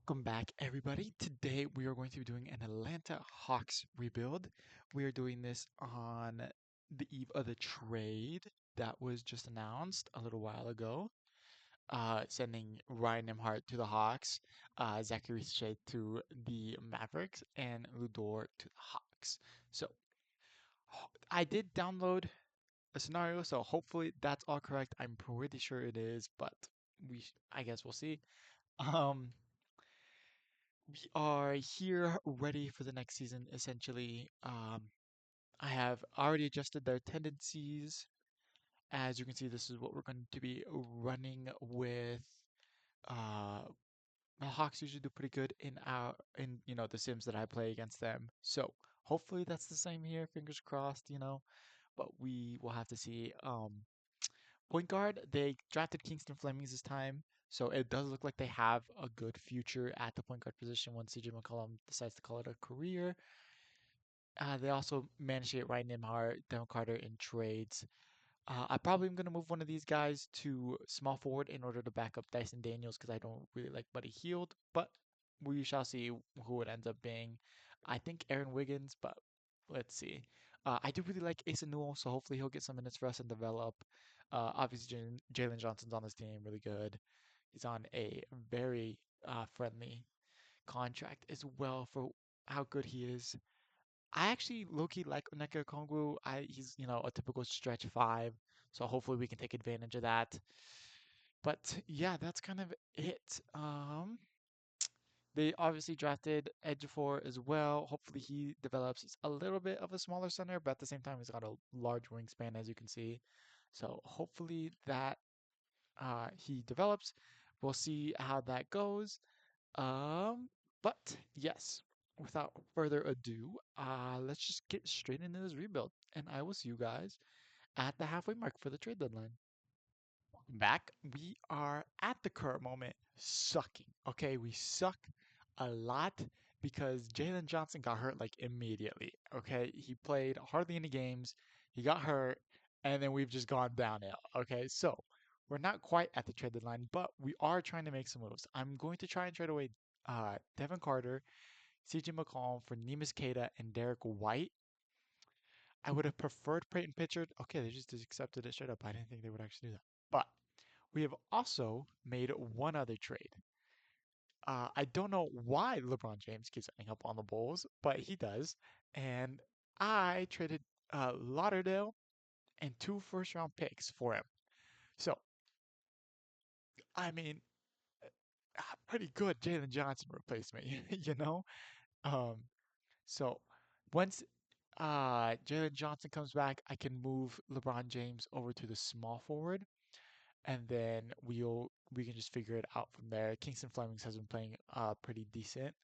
Welcome back, everybody. Today we are going to be doing an Atlanta Hawks rebuild. We are doing this on the eve of the trade that was just announced a little while ago, sending Ryan Nimhart to the Hawks, Zachary Shea to the Mavericks, and Ludor to the Hawks. So I did download a scenario, so hopefully that's all correct. I'm pretty sure it is, but I guess we'll see. Um, we are here ready for the next season, essentially. I have already adjusted their tendencies. As you can see, this is what we're going to be running with. Uh, the Hawks usually do pretty good in the sims that I play against them. So hopefully that's the same here. Fingers crossed, but we will have to see. Point guard, they drafted Kingston Flemings this time, so it does look like they have a good future at the point guard position once CJ McCollum decides to call it a career. They also managed to get Ryan Nimhart, Devin Carter in trades. I probably am going to move one of these guys to small forward in order to back up Dyson Daniels because I don't really like Buddy Hield, but we shall see who it ends up being. I think Aaron Wiggins, but let's see. I do really like Asa Newell, so hopefully he'll get some minutes for us and develop. Obviously, Jalen Johnson's on this team, really good. He's on a very friendly contract as well for how good he is. I actually low-key like Onyeka Okongwu. He's, a typical stretch five, so hopefully we can take advantage of that. But yeah, that's kind of it. They obviously drafted Ejiofor as well. Hopefully he develops. He's a little bit of a smaller center, but at the same time he's got a large wingspan, as you can see. So hopefully that he develops. We'll see how that goes. But yes, without further ado, let's just get straight into this rebuild, and I will see you guys at the halfway mark for the trade deadline. Back, we are at the current moment sucking. Okay, we suck a lot because Jalen Johnson got hurt like immediately. Okay, he played hardly any games, he got hurt, and then we've just gone downhill. Okay, so we're not quite at the trade deadline, but we are trying to make some moves. I'm going to try and trade away Devin Carter, CJ McCollum for Nemus Keita and Derek White. I would have preferred Peyton Pitchard. Okay, they just accepted it straight up. I didn't think they would actually do that. But we have also made one other trade. I don't know why LeBron James keeps ending up on the Bulls, but he does. And I traded Lauderdale and two first-round picks for him. So, I mean, pretty good Jalen Johnson replacement, you know? Um, so once Jalen Johnson comes back, I can move LeBron James over to the small forward, and then we can just figure it out from there. Kingston Flemings has been playing pretty decent.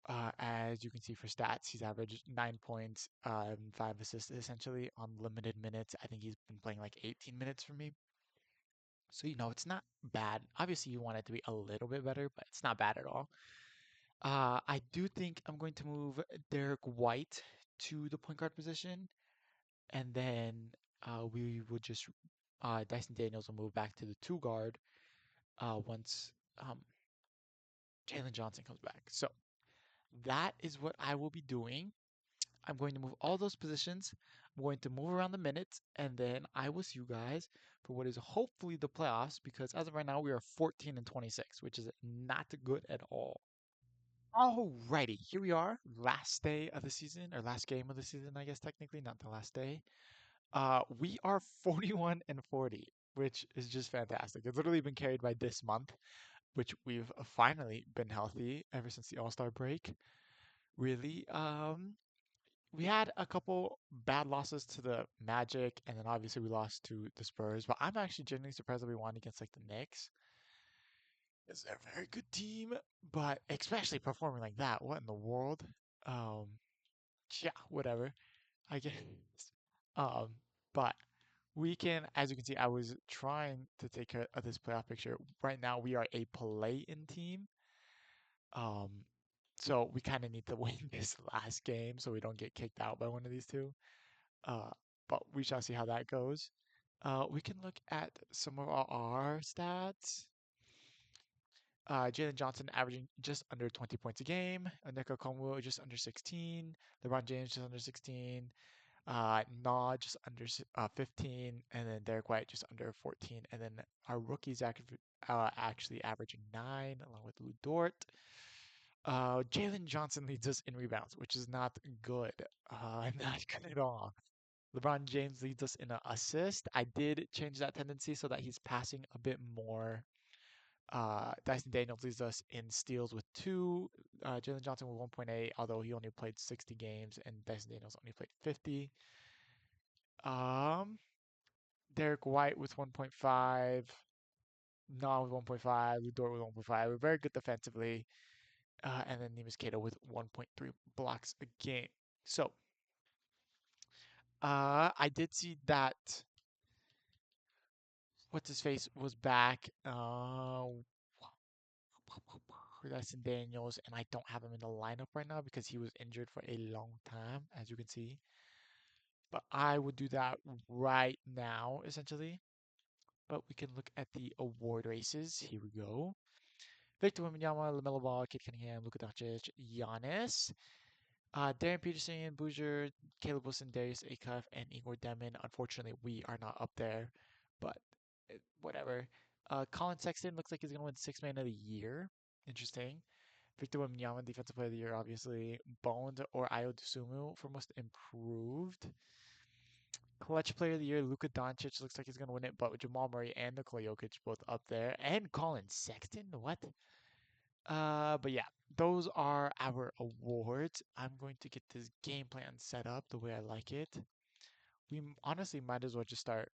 As you can see for stats, he's averaged 9 points, 5 assists essentially on limited minutes. I think he's been playing like 18 minutes for me. So, it's not bad. Obviously, you want it to be a little bit better, but it's not bad at all. I do think I'm going to move Derek White to the point guard position, and then we would just Dyson Daniels will move back to the two guard once Jalen Johnson comes back. So that is what I will be doing. I'm going to move all those positions. I'm going to move around the minutes, and then I will see you guys for what is hopefully the playoffs. Because as of right now, we are 14 and 26, which is not good at all. Alrighty, here we are, last day of the season, or last game of the season, I guess technically, not the last day. We are 41 and 40, which is just fantastic. It's literally been carried by this month, which we've finally been healthy ever since the All-Star break. Really, we had a couple bad losses to the Magic, and then obviously we lost to the Spurs. But I'm actually genuinely surprised that we won against like the Knicks. It's a very good team, but especially performing like that. What in the world? Um, yeah, whatever. I guess. Um, but we can, as you can see, I was trying to take care of this playoff picture. Right now, we are a play-in team. Um, so we kind of need to win this last game so we don't get kicked out by one of these two. Uh, but we shall see how that goes. We can look at some of our stats. Jalen Johnson averaging just under 20 points a game. Onyeka Okongwu just under 16. LeBron James just under 16. Nah just under 15, and then Derek White just under 14, and then our rookies actually averaging 9, along with Lou Dort. Jalen Johnson leads us in rebounds, which is not good. Not good at all. LeBron James leads us in assist. I did change that tendency so that he's passing a bit more. Dyson Daniels leads us in steals with 2. Jalen Johnson with 1.8, although he only played 60 games, and Dyson Daniels only played 50. Um, Derek White with 1.5, Nah with 1.5, Dort with 1.5. We're very good defensively. And then Neemias Queta with 1.3 blocks a game. So, I did see that what's his face was back. Dyson Daniels, and I don't have him in the lineup right now because he was injured for a long time, as you can see. But I would do that right now, essentially. But we can look at the award races. Here we go. Victor Wembanyama, LaMelo Ball, Kid Cunningham, Luka Doncic, Giannis, Darren Peterson, Boozer, Caleb Wilson, Darius Acuff, and Igor Demon. Unfortunately, we are not up there, but whatever. Colin Sexton looks like he's going to win Sixth Man of the Year. Interesting. Victor Wembanyama, Defensive Player of the Year, obviously. Bones or Ayo Dosunmu for Most Improved. Clutch Player of the Year, Luka Doncic looks like he's going to win it, but with Jamal Murray and Nikola Jokic both up there. And Colin Sexton? What? But yeah, those are our awards. I'm going to get this game plan set up the way I like it. Honestly might as well just start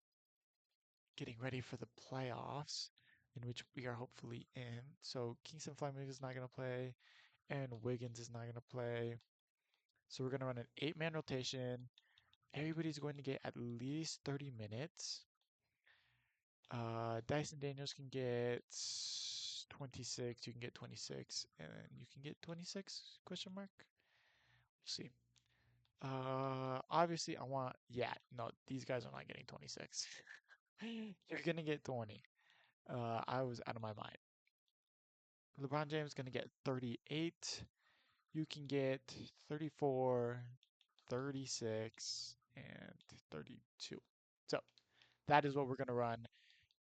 getting ready for the playoffs, in which we are hopefully in. So Kingston Fleming is not going to play, and Wiggins is not going to play. So we're going to run an 8-man rotation. Everybody's going to get at least 30 minutes. Dyson Daniels can get 26. You can get 26, and you can get 26? Question mark. We'll see. Obviously, yeah, no, these guys are not getting 26. You're gonna get 20. I was out of my mind. LeBron James gonna get 38. You can get 34, 36, and 32. So that is what we're gonna run,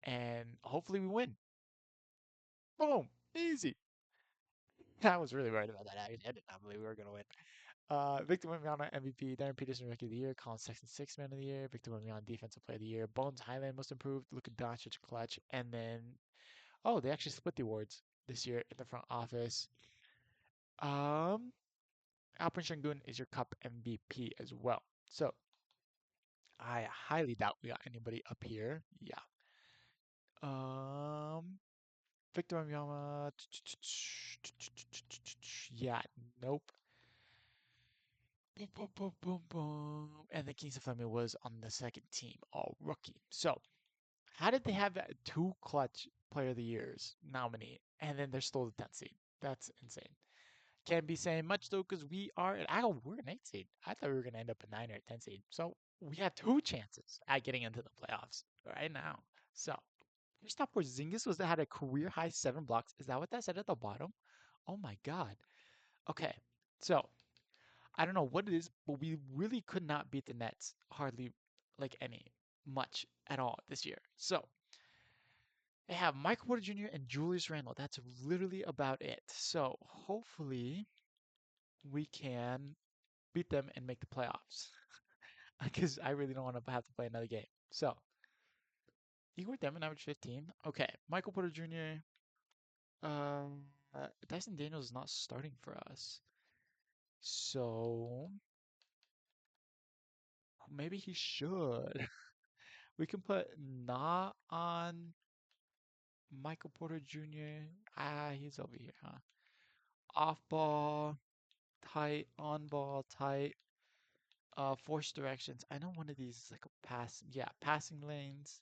and hopefully we win. Boom, easy. I was really worried about that. I did not believe we were gonna win. Victor Wembanyama MVP, Darren Peterson Rookie of the Year, Colin Sexton Sixth Man of the Year, Victor Wembanyama Defensive Player of the Year, Bones Highland Most Improved, Luka Doncic Clutch, and then they actually split the awards this year in the front office. Um, Alperen Sengun is your Cup MVP as well. So I highly doubt we got anybody up here. Yeah. Um, Victor Wembanyama. Yeah. Nope. Boom, boom, boom, boom, boom. And the Kings of Fleming was on the second team, all rookie. So, how did they have two clutch player of the years nominee and then they're still the 10th seed? That's insane. Can't be saying much though, because we're an 8 seed. I thought we were gonna end up a 9 or a 10 seed. So we have two chances at getting into the playoffs right now. So Kristaps Porzingis had a career high 7 blocks. Is that what that said at the bottom? Oh my God. Okay. So I don't know what it is, but we really could not beat the Nets hardly much at all this year. So they have Michael Porter Jr. and Julius Randle. That's literally about it. So hopefully we can beat them and make the playoffs. Because I really don't want to have to play another game. So Igor Demon average 15. Okay, Michael Porter Jr. Dyson Daniels is not starting for us. So maybe he should. We can put Na on Michael Porter Jr. He's over here, huh? Off ball, tight, on ball, tight. Force directions. I know one of these is like a pass. Yeah, passing lanes.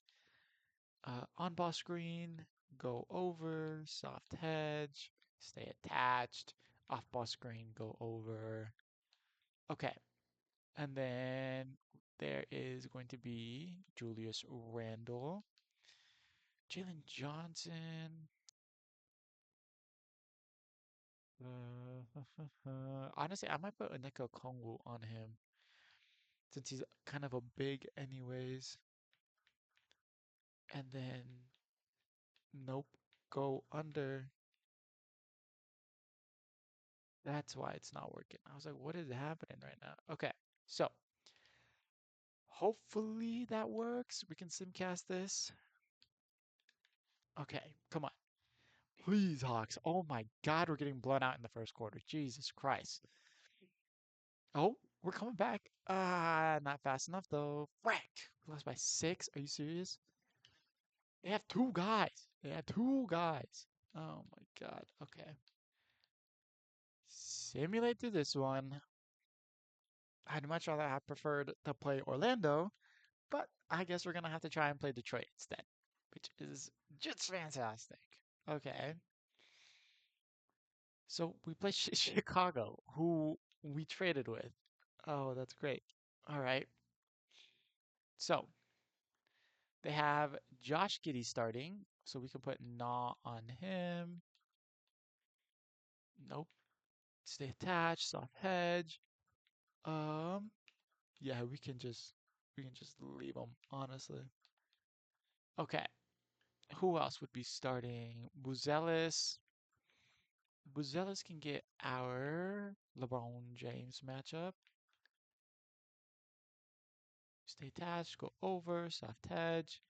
On ball screen, go over, soft hedge, stay attached. Off ball screen, go over. Okay, and then there is going to be Julius Randle. Jalen Johnson. Honestly, I might put Oneko Kongwu on him since he's kind of a big anyways. And then, nope, go under. That's why it's not working. I was like, what is happening right now? Okay, so hopefully that works. We can simcast this. Okay, come on. Please, Hawks. Oh my God, we're getting blown out in the first quarter. Jesus Christ. Oh, we're coming back. Not fast enough though. Frick. We lost by 6. Are you serious? They have two guys. They have two guys. Oh my God. Okay. Simulate through this one. I'd much rather have preferred to play Orlando, but I guess we're gonna have to try and play Detroit instead, which is just fantastic. Okay. So we play Chicago, who we traded with. Oh, that's great. All right. So they have Josh Giddey starting, so we can put Nah on him. Nope. Stay attached, soft hedge. Um, yeah, we can just leave him, honestly. Okay. Who else would be starting? Buzelis. Buzelis can get our LeBron James matchup. Stay attached, go over, soft hedge.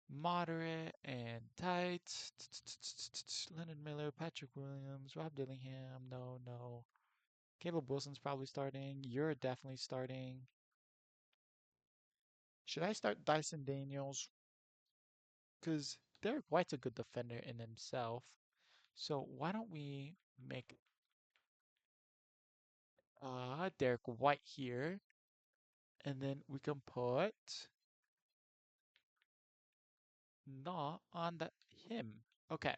Moderate and tight. Leonard Miller, Patrick Williams, Rob Dillingham. No, no. Caleb Wilson's probably starting. You're definitely starting. Should I start Dyson Daniels? Because Derek White's a good defender in himself. So why don't we make Derek White here, and then we can put not on the him. Okay.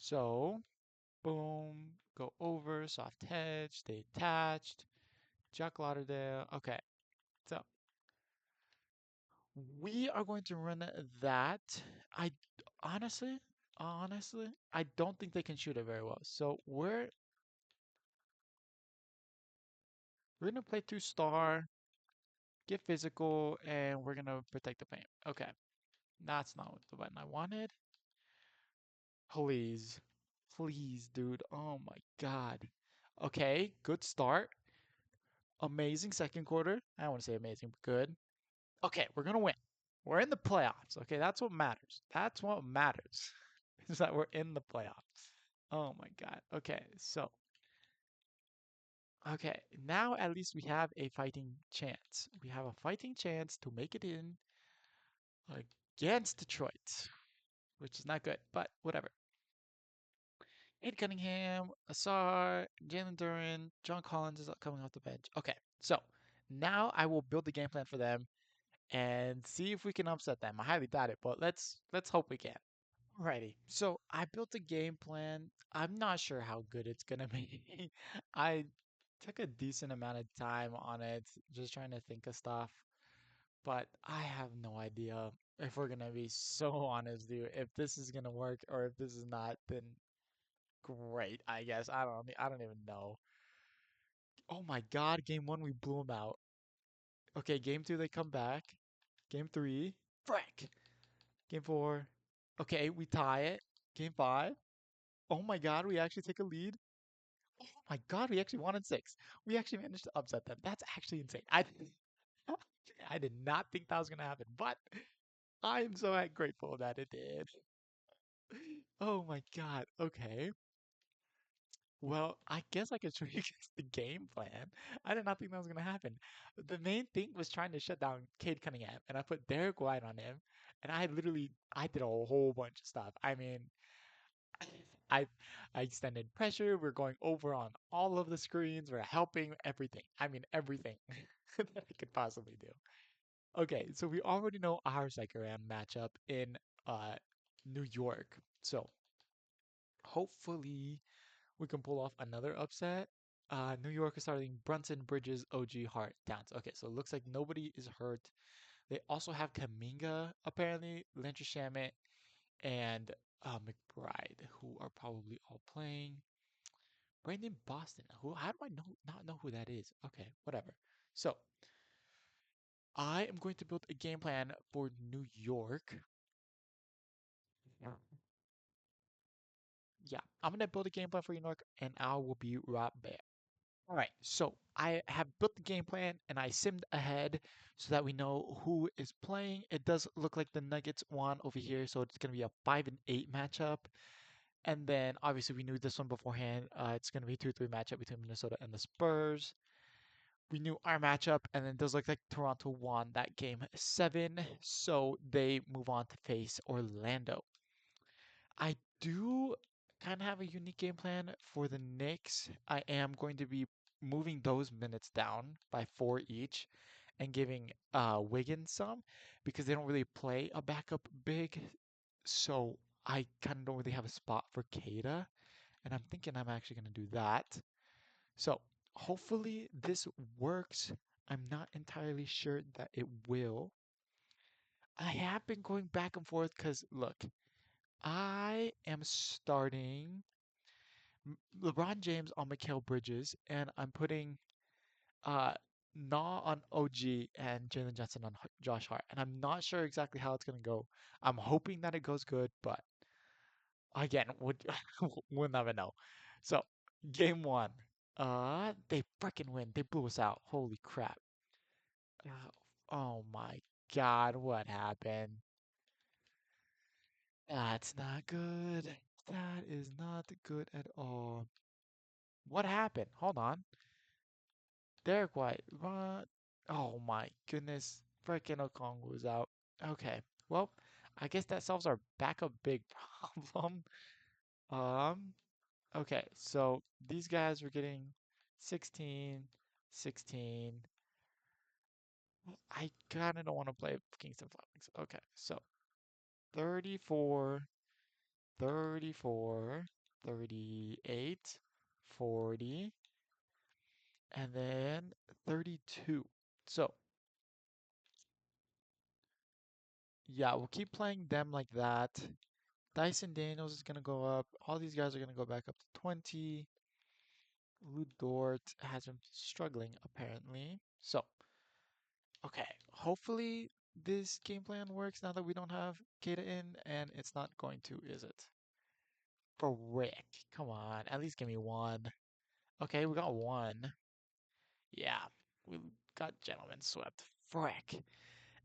So boom, go over, soft hedge, stay attached. Jack Lauderdale. Okay, so we are going to run that. I honestly, honestly, I don't think they can shoot it very well. So we're gonna play 2-star, get physical, and we're gonna protect the paint. Okay, that's not what the button I wanted. Please, please, dude. Oh my God. Okay, good start. Amazing second quarter. I don't want to say amazing, but good. Okay, we're gonna win. We're in the playoffs. Okay, that's what matters. That's what matters. Is that we're in the playoffs. Oh my God. Okay, so okay, now at least we have a fighting chance. We have a fighting chance to make it in against Detroit, which is not good, but whatever. Ed Cunningham, Asar, Jalen Duran, John Collins is coming off the bench. Okay, so now I will build the game plan for them and see if we can upset them. I highly doubt it, but let's hope we can. Alrighty, so I built a game plan. I'm not sure how good it's gonna be. I took a decent amount of time on it, just trying to think of stuff, but I have no idea if we're gonna be so honest, dude. If this is gonna work or if this is not, then great, I guess. I don't even know. Oh my God, game one we blew them out. Okay, game two they come back. Game three, frick. Game four, okay, we tie it. Game five. Oh my God, we actually take a lead. Oh my God, we actually won in 6. We actually managed to upset them. That's actually insane. I did not think that was gonna happen, but I am so grateful that it did. Oh my God. Okay. Well, I guess I could show you guys the game plan. I did not think that was gonna happen. The main thing was trying to shut down Cade Cunningham, and I put Derek White on him, and I did a whole bunch of stuff. I mean, I I extended pressure. We're going over on all of the screens. We're helping everything. I mean everything that I could possibly do. Okay, so we already know our second round matchup in uh New York. So hopefully we can pull off another upset. New York is starting Brunson, Bridges, OG, Hart, Downs. Okay, so it looks like nobody is hurt. They also have Kaminga apparently, Landry Shamet, and McBride, who are probably all playing. Brandon Boston, who how do I not know who that is? Okay, whatever. So I am going to build a game plan for New York. Yeah, I'm gonna build a game plan for New York, and I will be right back. All right, so I have built the game plan and I simmed ahead so that we know who is playing. It does look like the Nuggets won over here, so it's gonna be a 5-8 matchup. And then obviously we knew this one beforehand. It's gonna be a 2-3 matchup between Minnesota and the Spurs. We knew our matchup, and then it does look like Toronto won that game 7, so they move on to face Orlando. I do kind of have a unique game plan for the Knicks. I am going to be moving those minutes down by 4 each and giving Wiggins some because they don't really play a backup big. So I kind of don't really have a spot for Kata, and I'm thinking I'm actually going to do that. So hopefully this works. I'm not entirely sure that it will. I have been going back and forth because look, I am starting LeBron James on Mikal Bridges, and I'm putting uh Nah on OG and Jalen Johnson on Josh Hart. And I'm not sure exactly how it's gonna go. I'm hoping that it goes good, but again, would we'll never know. So game one, they freaking win. They blew us out. Holy crap! Oh my God, what happened? That's not good. That is not good at all. What happened? Hold on. Derek White, what? Oh my goodness. Freaking Okongwu was out. Okay. Well, I guess that solves our backup big problem. Um, okay. So these guys were getting 16, 16. I kind of don't want to play Kingston Flemings. Okay. So 34, 34, 38, 40, and then 32. So yeah, we'll keep playing them like that. Dyson Daniels is going to go up. All these guys are going to go back up to 20. Dort has been struggling, apparently. So, okay. Hopefully, this game plan works now that we don't have Kata in, and it's not going to, is it? Frick. Come on. At least give me one. Okay, we got one. Yeah, we got gentlemen swept. Frick.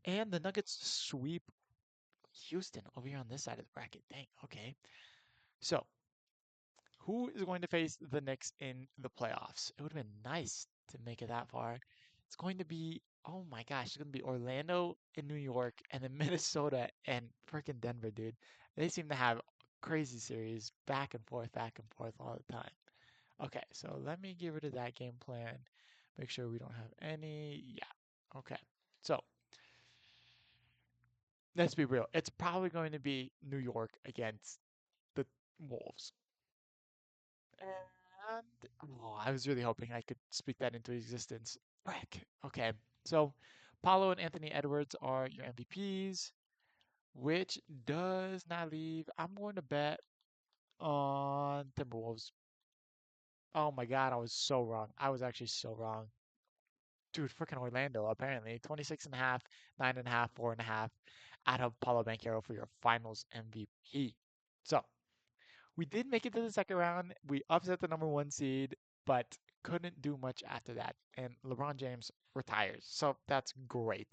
And the Nuggets sweep Houston over here on this side of the bracket. Dang, okay. So, who is going to face the Knicks in the playoffs? It would have been nice to make it that far. It's going to be, oh my gosh, it's going to be Orlando and New York and then Minnesota and freaking Denver, dude. They seem to have crazy series back and forth all the time. Okay, so let me get rid of that game plan. Make sure we don't have any. Yeah. Okay. So let's be real. It's probably going to be New York against the Wolves. And oh, I was really hoping I could speak that into existence. Frick. Okay. So Paulo and Anthony Edwards are your MVPs, which does not leave. I'm going to bet on Timberwolves. Oh my God, I was so wrong. I was actually so wrong. Dude, freaking Orlando, apparently. 26 and a half, 9.5, 4.5 out of Paulo Banchero for your finals MVP. So we did make it to the second round. We upset the number one seed, but couldn't do much after that. And LeBron James retires. So that's great.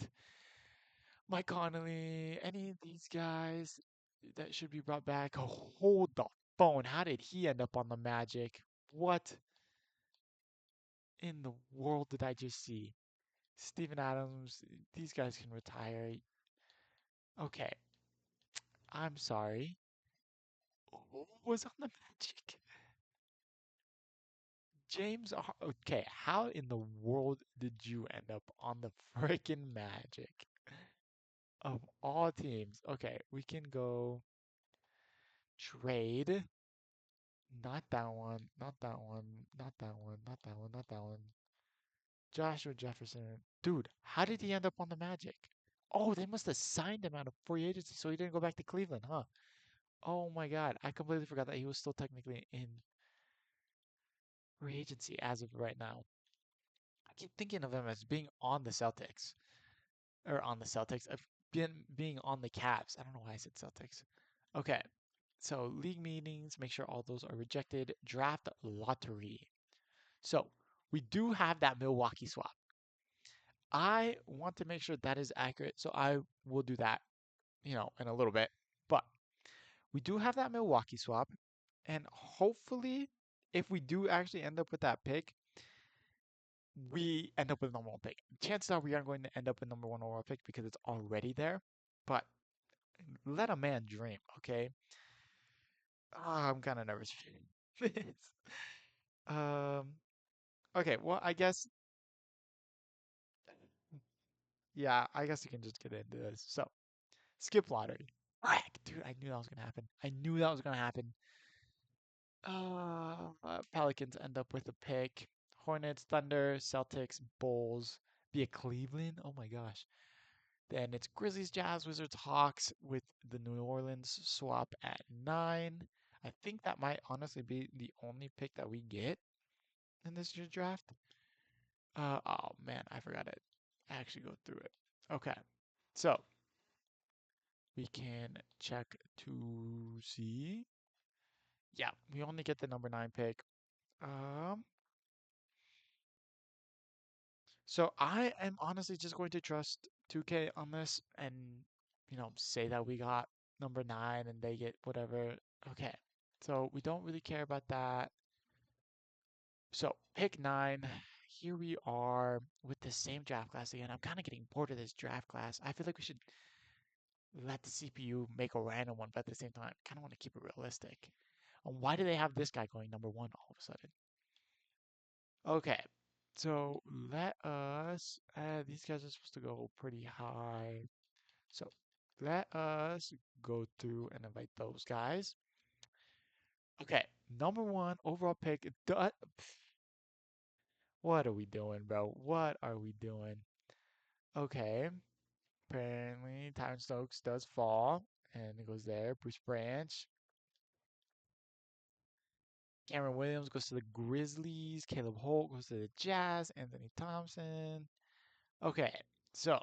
Mike Conley, any of these guys that should be brought back? Oh, hold the phone. How did he end up on the Magic? What in the world did I just see? Steven Adams, these guys can retire. Okay, I'm sorry. Who was on the Magic? Okay, how in the world did you end up on the freaking Magic of all teams? Okay, we can go trade. Not that one, not that one, not that one, not that one, not that one. Joshua Jefferson. Dude, how did he end up on the Magic? Oh, they must have signed him out of free agency so he didn't go back to Cleveland, huh? Oh my God, I completely forgot that he was still technically in free agency as of right now. I keep thinking of him as being on the Celtics or on the Celtics, being on the Cavs. I don't know why I said Celtics. Okay, so league meetings, make sure all those are rejected. Draft lottery. So we do have that Milwaukee swap. I want to make sure that is accurate, so I will do that, in a little bit. But we do have that Milwaukee swap, and hopefully, if we do actually end up with that pick, we end up with number one pick. Chances are we aren't going to end up with number one overall pick because it's already there. But let a man dream, okay? I'm kind of nervous for this. Um, okay, well, I guess, yeah, I guess you can just get into this. So, skip lottery. Heck, dude, I knew that was gonna happen. I knew that was gonna happen. Pelicans end up with a pick. Hornets, Thunder, Celtics, Bulls, via Cleveland. Oh my gosh. Then it's Grizzlies, Jazz, Wizards, Hawks with the New Orleans swap at 9. I think that might honestly be the only pick that we get in this year's draft. Oh man, I forgot it. Actually go through it. Okay. So we can check to see. Yeah, we only get the number 9 pick. Um, so I am honestly just going to trust 2K on this and, say that we got number 9 and they get whatever. Okay. So we don't really care about that. So pick 9. Here we are with the same draft class again. I'm kind of getting bored of this draft class. I feel like we should let the CPU make a random one, but at the same time, I kind of want to keep it realistic. And why do they have this guy going number 1 all of a sudden? Okay, so let us. These guys are supposed to go pretty high. So let us go through and invite those guys. Okay, number 1 overall pick. What are we doing, bro? What are we doing? Okay, apparently Tyron Stokes does fall, and it goes there. Bruce Branch. Cameron Williams goes to the Grizzlies. Caleb Holt goes to the Jazz. Anthony Thompson. Okay, so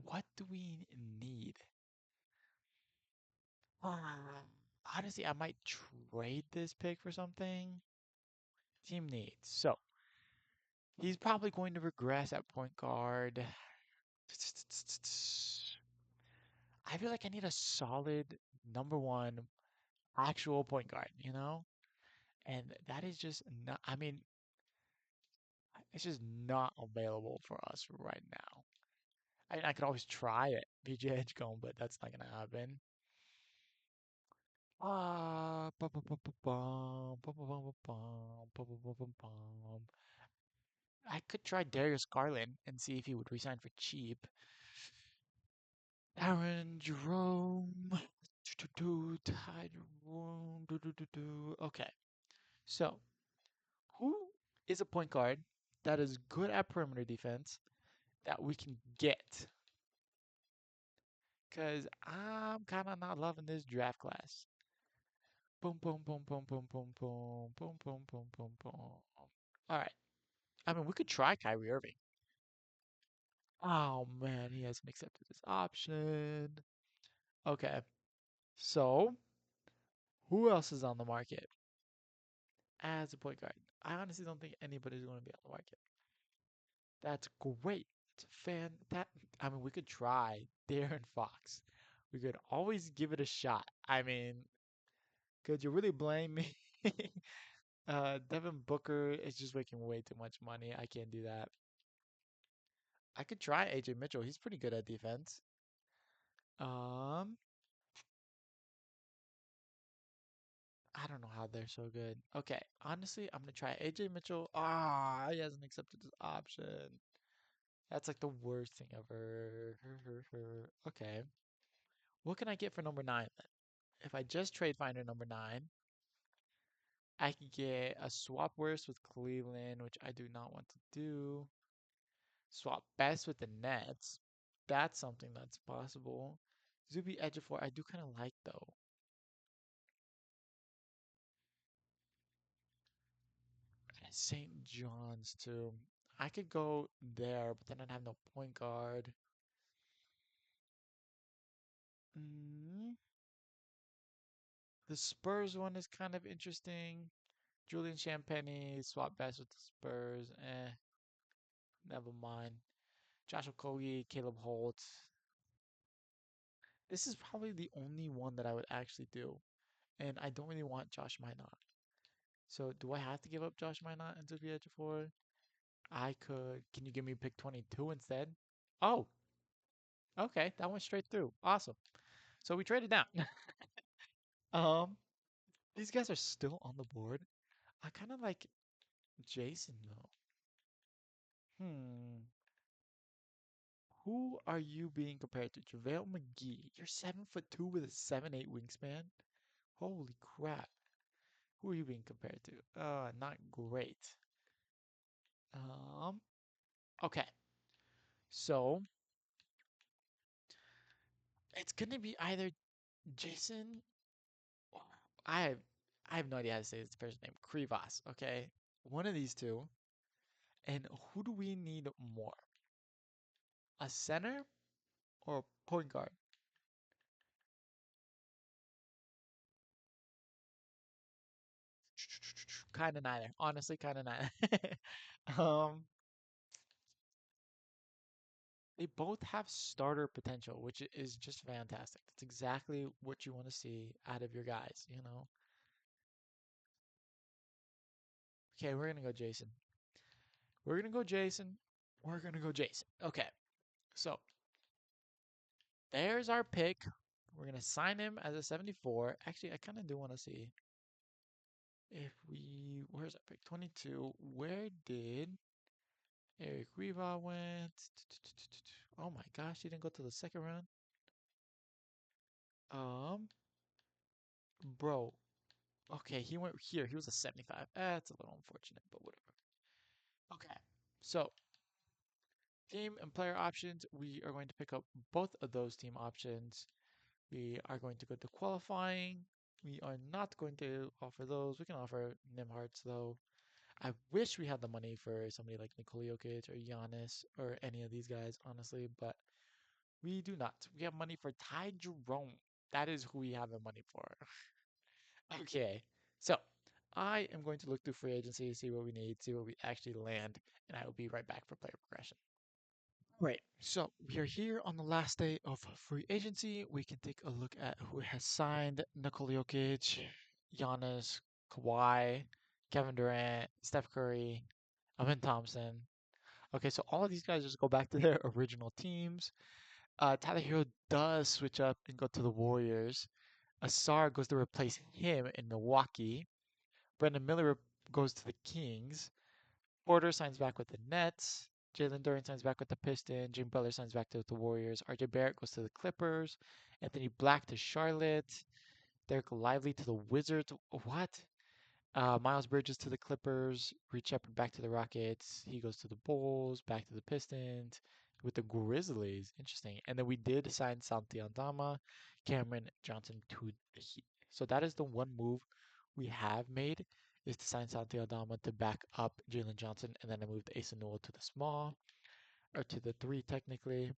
what do we need? Uh, Honestly, I might trade this pick for something. Team needs. So he's probably going to regress at point guard. I feel like I need a solid number 1 actual point guard. And that is just not, I mean, it's just not available for us right now. I could always try it, PJ Edgecombe, but that's not gonna happen. Bum, bum, bum, bum, bum, bum, bum, bum, bum, bum, bum, bum, bum, bum. I could try Darius Garland and see if he would resign for cheap. Aaron Jerome. Ty Jerome. Okay, so who is a point guard that is good at perimeter defense that we can get? Because I'm kind of not loving this draft class. Boom, boom, boom, boom, boom, boom, boom, boom, boom, boom, boom, boom. All right. I mean, we could try Kyrie Irving. Oh man, he hasn't accepted this option. Okay. So, who else is on the market as a point guard? I honestly don't think anybody's going to be on the market. That's great. It's fan that I mean, we could try Darren Fox. We could always give it a shot. I mean, could you really blame me? Devin Booker is just making way too much money. I can't do that. I could try AJ Mitchell. He's pretty good at defense. Um, I don't know how they're so good. Okay, honestly, I'm gonna try AJ Mitchell. He hasn't accepted this option. That's like the worst thing ever. Okay, what can I get for number 9 then? If I just trade finder number 9, I could get a swap worst with Cleveland, which I do not want to do. Swap best with the Nets. That's something that's possible. Zuby Ejiofor, I do kind of like though. St. John's too. I could go there, but then I'd have no point guard. Mm, the Spurs one is kind of interesting. Julian Champagny swap best with the Spurs. Never mind. Josh Okogie, Caleb Holt. This is probably the only one that I would actually do. And I don't really want Josh Minot. So do I have to give up Josh Minot and Sophia Ejiofor? I could. Can you give me pick 22 instead? Oh, okay. That went straight through. Awesome. So we traded down. Um, these guys are still on the board. I kind of like Jason though. Hmm. Who are you being compared to? JaVale McGee. You're 7'2" with a 7'8" wingspan. Holy crap. Who are you being compared to? Not great. Um, okay. So it's gonna be either Jason or I have no idea how to say this person's name. Krivas, okay? One of these two. And who do we need more? A center or a point guard? Kind of neither. Honestly, kind of neither. Um, they both have starter potential, which is just fantastic. That's exactly what you want to see out of your guys, you know? Okay, we're gonna go Jason. We're gonna go Jason. We're gonna go Jason. Okay, so there's our pick. We're gonna sign him as a 74. Actually, I kind of do want to see if where's our pick? 22. Where did Eric Riva went? Oh my gosh, he didn't go to the second round. Um, bro. Okay, he went here. He was a 75. That's a little unfortunate, but whatever. Okay, so team and player options. We are going to pick up both of those team options. We are going to go to qualifying. We are not going to offer those. We can offer Nimharts though. I wish we had the money for somebody like Nikola Jokic or Giannis or any of these guys, honestly, but we do not. We have money for Ty Jerome. That is who we have the money for. Okay, so I am going to look through free agency, see what we need, see what we actually land, and I will be right back for player progression. Right, so we are here on the last day of free agency. We can take a look at who has signed: Nikola Jokic, Giannis, Kawhi, Kevin Durant, Steph Curry, Amin Thompson. Okay, so all of these guys just go back to their original teams. Tyler Hero does switch up and go to the Warriors. Asar goes to replace him in Milwaukee. Brendan Miller goes to the Kings. Porter signs back with the Nets. Jalen Duren signs back with the Pistons. Jimmy Butler signs back to the Warriors. RJ Barrett goes to the Clippers. Anthony Black to Charlotte. Derek Lively to the Wizards. What? Miles Bridges to the Clippers. Reed Shepard back to the Rockets. He goes to the Bulls. Back to the Pistons. With the Grizzlies. Interesting. And then we did sign Santi Aldama, Cameron Johnson to the Heat. So that is the one move we have made, is to sign Santi Aldama to back up Jalen Johnson, and then I moved Asa Newell to the small, or to the three technically.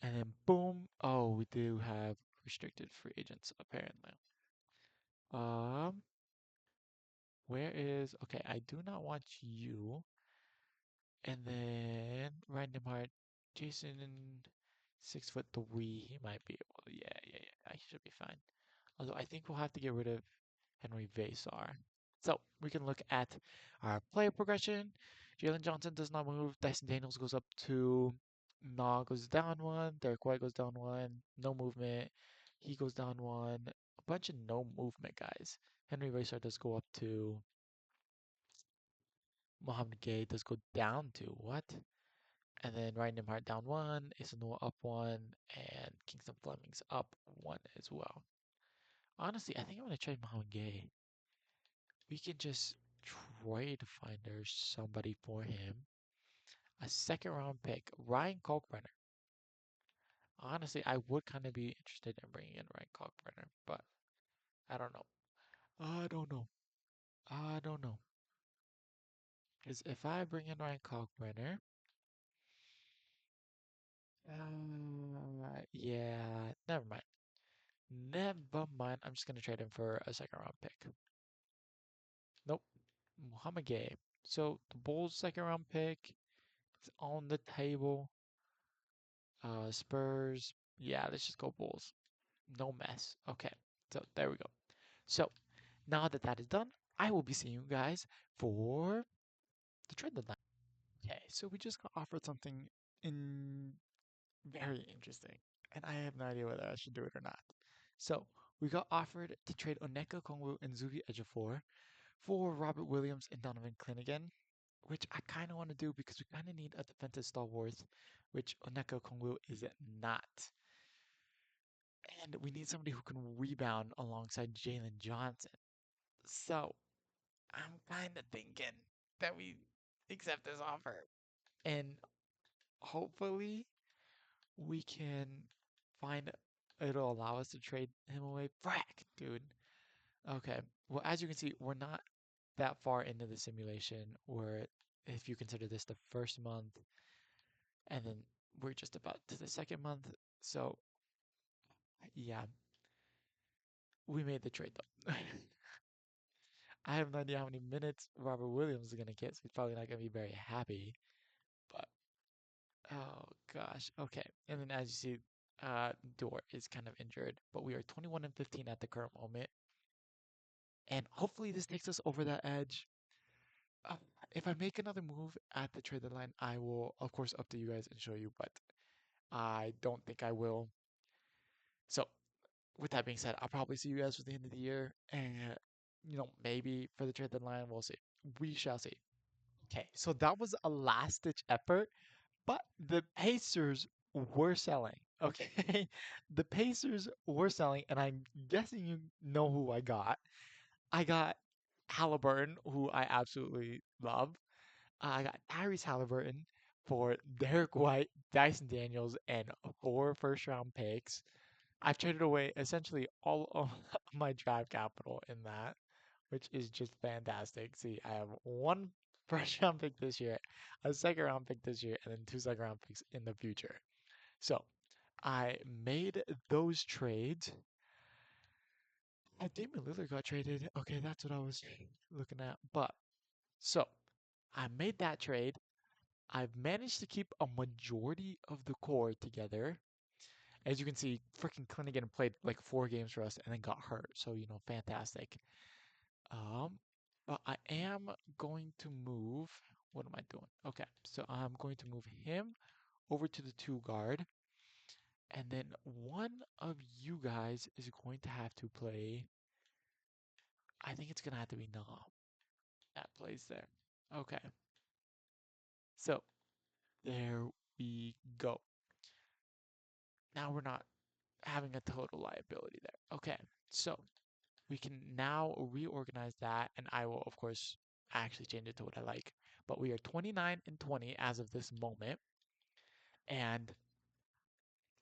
And then boom. Oh, we do have restricted free agents apparently. Um, where is okay? I do not want you. And then random heart, Jason, 6'3". He might be able. Yeah. I should be fine. Although I think we'll have to get rid of Henry Vasar. So we can look at our player progression. Jalen Johnson does not move. Dyson Daniels goes up 2. Nah goes down 1. Derek White goes down 1. No movement. He goes down 1. A bunch of no movement guys. Henry Vasar does go up 2. Mohamed Gay does go down 2. What? And then Ryan Nimhart down 1. Isanoa up 1. And Kingston Fleming's up 1 as well. Honestly, I think I'm going to trade Mohamed Gay. We can just trade finder somebody for him. A second round pick, Ryan Kalkbrenner. Honestly, I would kind of be interested in bringing in Ryan Kalkbrenner, but I don't know. I don't know. I don't know. Because if I bring in Ryan Kalkbrenner, yeah, never mind. Never mind. I'm just gonna trade him for a second round pick. Nope. Muhammad Gay. So the Bulls second round pick is on the table. Spurs. Yeah, let's just go Bulls. No mess. Okay. So there we go. So now that that is done, I will be seeing you guys for the trade deadline. Okay, so we just got offered something in very interesting, and I have no idea whether I should do it or not. So we got offered to trade Oneka Kongwu and Zugi Ejiofor for Robert Williams and Donovan Clingan, which I kind of want to do because we kind of need a defensive stalwart, which Oneka Kongwu is not. And we need somebody who can rebound alongside Jalen Johnson. So I'm kind of thinking that we accept this offer. And hopefully we can find it'll allow us to trade him away. Frack, dude. Okay. Well, as you can see, we're not that far into the simulation where if you consider this the first month and then we're just about to the second month. So yeah, we made the trade though. I have no idea how many minutes Robert Williams is gonna get, so he's probably not gonna be very happy. But oh gosh, okay. And then as you see, Dort is kind of injured, but we are 21 and 15 at the current moment, and hopefully this takes us over that edge. Uh, if I make another move at the trade deadline, I will of course update you guys and show you, but I don't think I will. So with that being said, I'll probably see you guys for the end of the year, and maybe for the trade deadline, we'll see. We shall see. Okay, so that was a last ditch effort, but the Pacers were selling. Okay, the Pacers were selling, and I'm guessing you know who I got. I got Halliburton, who I absolutely love. I got Tyrese Halliburton for Derek White, Dyson Daniels, and 4 first round picks. I've traded away essentially all of my draft capital in that, which is just fantastic. See, I have one first round pick this year, a second round pick this year, and then 2 second round picks in the future. So I made those trades. Damian Lillard got traded. Okay, that's what I was looking at. But so I made that trade. I've managed to keep a majority of the core together. As you can see, freaking Clingan played like 4 games for us and then got hurt. So, fantastic. Um, but I am going to move. What am I doing? Okay, so I'm going to move him over to the 2 guard. And then one of you guys is going to have to play. I think it's going to have to be Nam that plays there. Okay, so there we go. Now we're not having a total liability there. Okay, so we can now reorganize that, and I will, of course, actually change it to what I like. But we are 29 and 20 as of this moment, and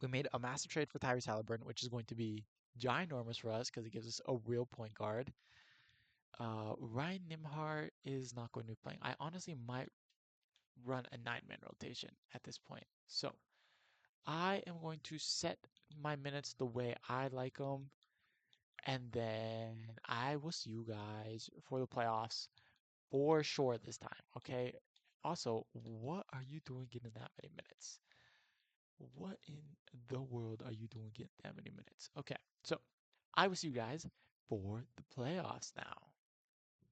we made a massive trade for Tyrese Halliburton, which is going to be ginormous for us because it gives us a real point guard. Ryan Nimhart is not going to be playing. I honestly might run a 9-man rotation at this point. So I am going to set my minutes the way I like them, and then I will see you guys for the playoffs for sure this time. Okay. Also, what are you doing getting that many minutes? What in the world are you doing getting that many minutes? Okay. So I will see you guys for the playoffs now.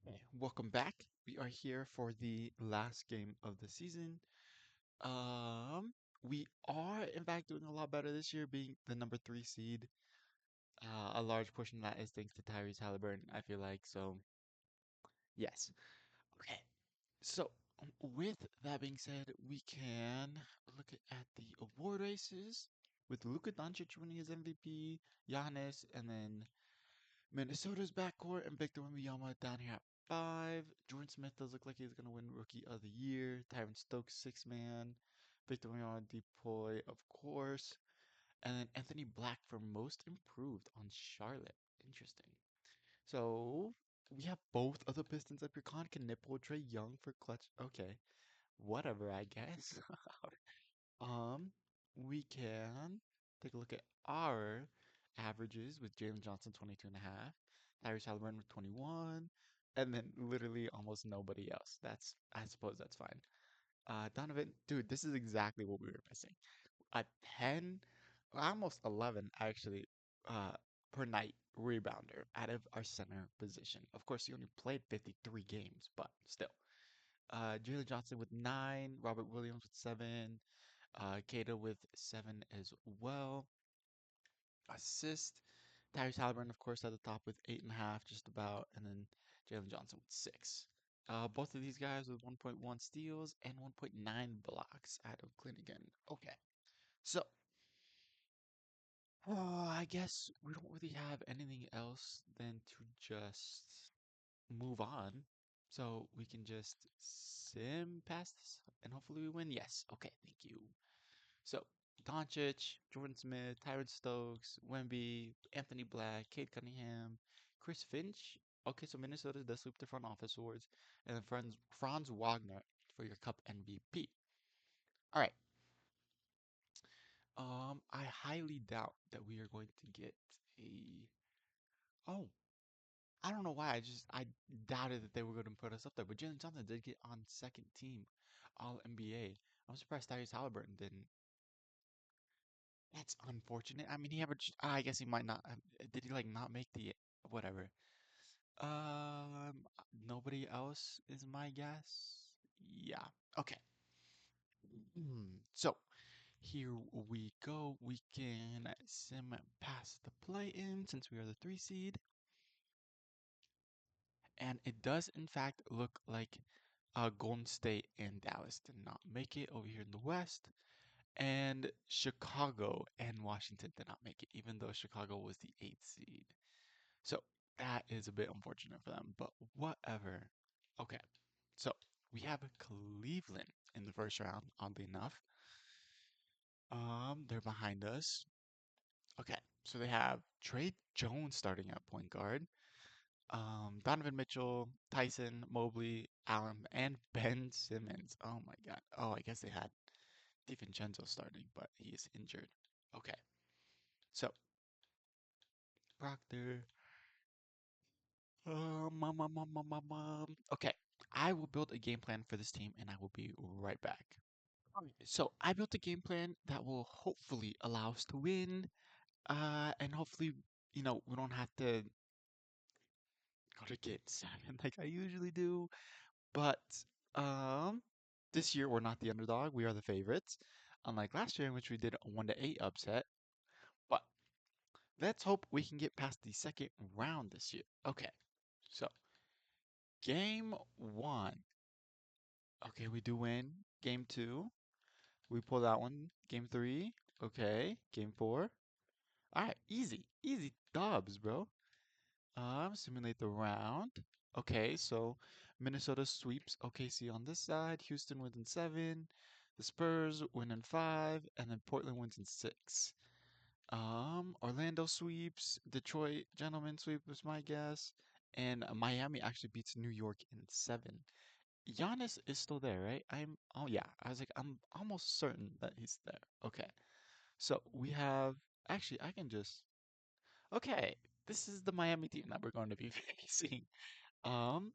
Okay, welcome back. We are here for the last game of the season. We are in fact doing a lot better this year, being the number 3 seed. A large portion of that is thanks to Tyrese Halliburton, I feel like. So, yes. Okay. So, with that being said, we can look at the award races with Luka Doncic winning his MVP, Giannis, and then Minnesota's backcourt and Victor Wembanyama down here at 5. Jordan Smith does look like he's going to win Rookie of the Year. Tyron Stokes, 6 man. Victor Wembanyama deploy, of course. And then Anthony Black for Most Improved on Charlotte. Interesting. So, we have both of the Pistons at Con can nipple Trey Young for clutch. Okay, whatever, I guess. Um, we can take a look at our averages with Jalen Johnson 22 and a half, Tyrese Halliburton with 21, and then literally almost nobody else. I suppose that's fine. Donovan, dude, this is exactly what we were missing. A 10, almost 11 actually, uh, per night rebounder out of our center position. Of course, he only played 53 games, but still. Jalen Johnson with 9, Robert Williams with 7, Kata with 7 as well. Assist. Tyrese Halliburton, of course, at the top with 8.5, just about, and then Jalen Johnson with 6. Both of these guys with 1.1 steals and 1.9 blocks out of Clinigan. Okay, so I guess we don't really have anything else than to just move on. So we can just sim past this and hopefully we win. Yes. Okay, thank you. So Doncic, Jordan Smith, Tyron Stokes, Wemby, Anthony Black, Cade Cunningham, Chris Finch. Okay, so Minnesota does sweep the front office awards, and then Franz Wagner for your Cup MVP. All right. I highly doubt that we are going to get a. Oh, I don't know why. I doubted that they were going to put us up there, but Jalen Johnson did get on second team All NBA. I'm surprised Tyrese Halliburton didn't. That's unfortunate. I mean, he averaged. I guess he might not. Did he like not make the whatever? Um, Nobody else is my guess. Yeah. Okay. So here we go. We can sim past the play-in since we are the 3 seed, and it does in fact look like Golden State and Dallas did not make it over here in the West. And Chicago and Washington did not make it, even though Chicago was the 8th seed. So that is a bit unfortunate for them, but whatever. Okay, so we have Cleveland in the first round, oddly enough. They're behind us. Okay, so they have Trey Jones starting at point guard. Donovan Mitchell, Tyson, Mobley, Allen, and Ben Simmons. Oh my God. Oh, I guess they had DiVincenzo starting, but he is injured. Okay, so Proctor. Okay, I will build a game plan for this team and I will be right back. Okay, so I built a game plan that will hopefully allow us to win. And hopefully, we don't have to go to game 7 like I usually do. But um, this year we're not the underdog, we are the favorites. Unlike last year in which we did a 1-8 upset. But let's hope we can get past the second round this year. Okay, so game 1. Okay, we do win. Game 2, we pull that one. Game 3, okay. Game 4. All right, easy, easy dubs, bro. Simulate the round. Okay, so Minnesota sweeps OKC on this side. Houston wins in 7. The Spurs win in 5, and then Portland wins in 6. Orlando sweeps. Detroit gentlemen sweep was my guess, and Miami actually beats New York in 7. Giannis is still there, right? Oh yeah, I was like, I'm almost certain that he's there. Okay, so we have, actually, I can just, okay, this is the Miami team that we're going to be facing. Um,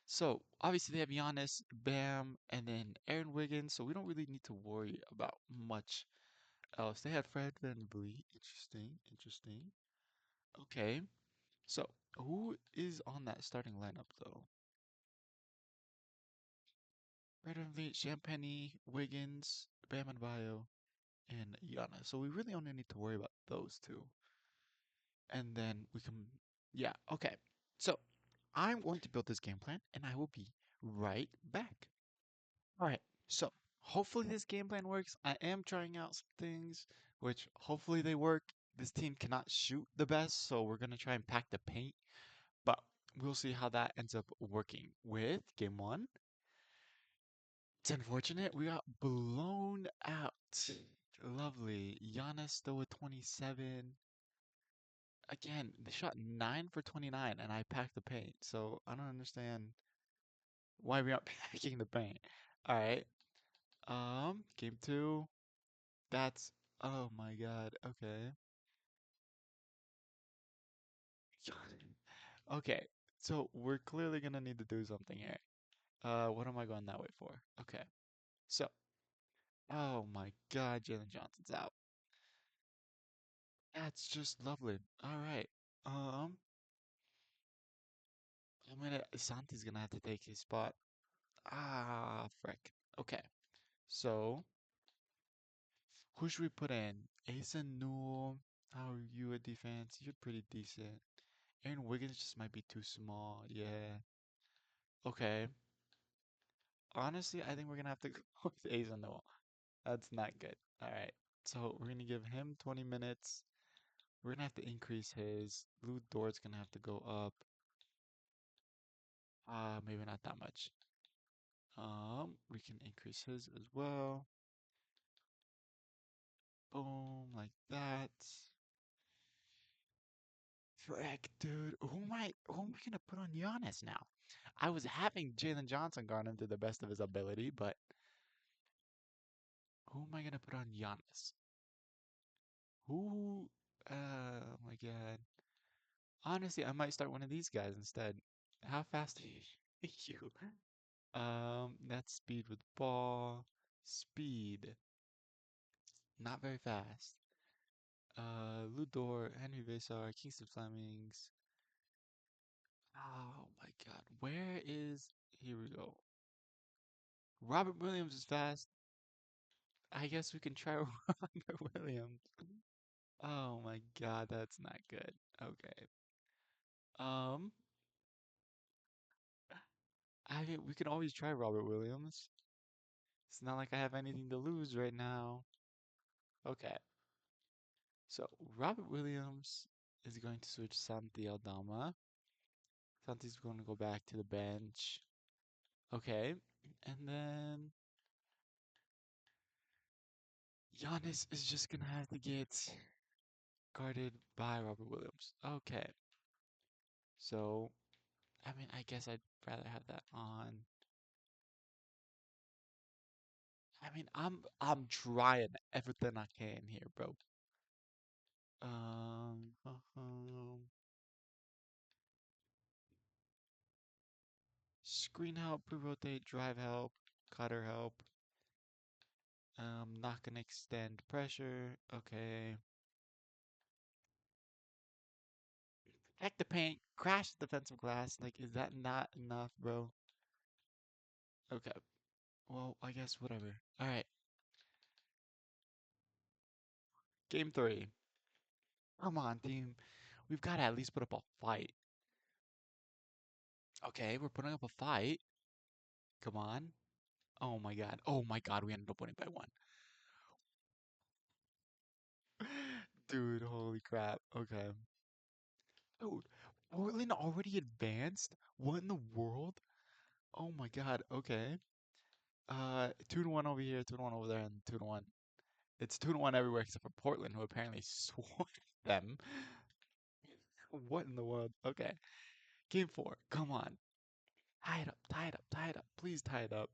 so obviously they have Giannis, Bam, and then Aaron Wiggins, so we don't really need to worry about much else. They had Fred VanVleet. Interesting, interesting. Okay, so who is on that starting lineup though? Fred VanVleet, Champagny, Wiggins, Bam Adebayo, and Giannis. So we really only need to worry about those two. And then we can, yeah, okay. So I'm going to build this game plan and I will be right back. All right, so hopefully this game plan works. I am trying out some things, which hopefully they work. This team cannot shoot the best, so we're going to try and pack the paint, but we'll see how that ends up working with game 1. It's unfortunate we got blown out. Lovely. Giannis still with 27. again, they shot 9 for 29, and I packed the paint. So I don't understand why we aren't packing the paint. All right. Game two. That's oh my God. Okay. Okay. So we're clearly gonna need to do something here. What am I going that way for? Okay. So, oh my God, Jalen Johnson's out. That's just lovely. All right. Um, Santi's gonna have to take his spot. Ah, frick. Okay. So, who should we put in? Asen Newell. How are you at defense? You're pretty decent. Aaron Wiggins just might be too small. Yeah. Okay. Honestly, I think we're gonna have to go with Asen Newell. That's not good. All right. So we're gonna give him 20 minutes. We're gonna have to increase his. Lou Dort's gonna have to go up. Maybe not that much. We can increase his as well. Boom, like that. Frick, dude. Who am I gonna put on Giannis now? I was having Jalen Johnson guard him to the best of his ability, but who am I gonna put on Giannis? Who? Oh my God. Honestly, I might start one of these guys instead. How fast are you? That's speed with ball. Speed. Not very fast. Ludor, Henry Vesar, Kingston Flemings. Oh my God. Where is. Here we go. Robert Williams is fast. I guess we can try Robert Williams. Oh my God, that's not good. Okay. Um, we can always try Robert Williams. It's not like I have anything to lose right now. Okay. So Robert Williams is going to switch Santi Aldama. Santi's going to go back to the bench. Okay. And then Giannis is just gonna have to get guarded by Robert Williams. Okay. So, I mean, I guess I'd rather have that on. I mean, I'm trying everything I can here, bro. Screen help, pre-rotate, drive help, cutter help. Not gonna extend pressure. Okay. Hack the paint, crash the defensive glass. Like, is that not enough, bro? Okay. Well, I guess whatever. All right. Game three. Come on, team. We've got to at least put up a fight. Okay, we're putting up a fight. Come on. Oh my God. Oh my God. We ended up winning by one. Dude, holy crap. Okay. Dude, Portland already advanced? What in the world? Oh my God. Okay. 2-1 over here, 2-1 over there, and 2-1. It's 2-1 everywhere except for Portland, who apparently swept them. What in the world? Okay. Game four. Come on. Tie it up, tie it up, tie it up. Please tie it up.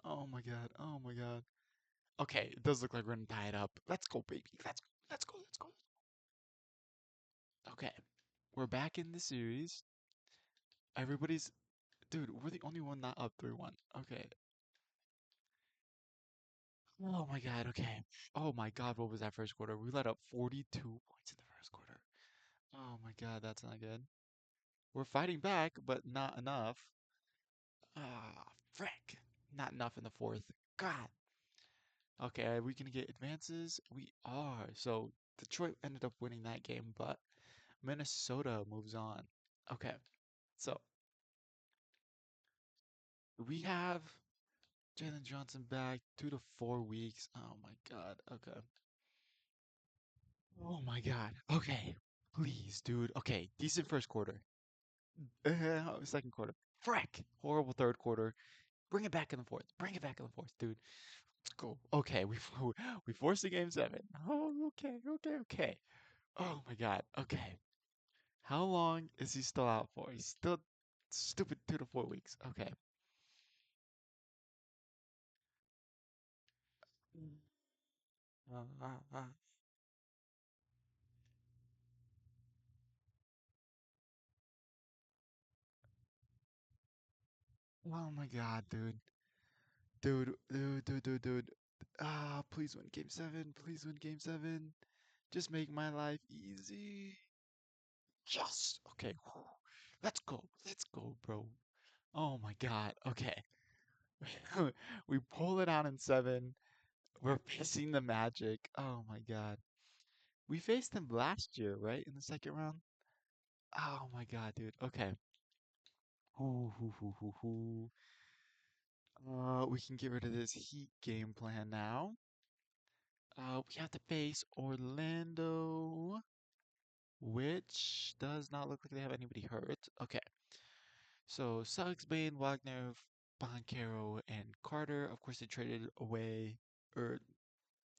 Oh my God. Oh my God. Okay, it does look like we're gonna tie it up. Let's go, baby. Let's go. Let's go. Let's go. Okay. We're back in the series. Everybody's dude, we're the only one not up 3-1. Okay. Oh my God, okay. Oh my God, what was that first quarter? We let up 42 points in the first quarter. Oh my God, that's not good. We're fighting back, but not enough. Ah, frick. Not enough in the fourth. God. Okay, are we gonna get advances? We are. So Detroit ended up winning that game, but Minnesota moves on. Okay, so we have Jalen Johnson back 2 to 4 weeks. Oh my God. Okay. Oh my God. Okay. Please, dude. Okay. Decent first quarter. Second quarter. Frick. Horrible third quarter. Bring it back in the fourth. Bring it back in the fourth, dude. Let's go. Okay. We forced the game seven. Oh, okay. Okay. Okay. Oh my God. Okay. How long is he still out for? He's still stupid 2 to 4 weeks. Okay. Uh. Oh my God, dude. Dude. Ah, please win game seven. Please win game seven. Just make my life easy. Yes. Okay. Whew. Let's go. Let's go, bro. Oh my God. Okay. We pull it out in seven. We're facing the Magic. Oh my God. We faced them last year, right? In the second round? Oh my God, dude. Okay. Ooh. We can get rid of this Heat game plan now. We have to face Orlando, which does not look like they have anybody hurt. Okay. So Suggs, Bain, Wagner, Boncaro, and Carter. Of course, they traded away or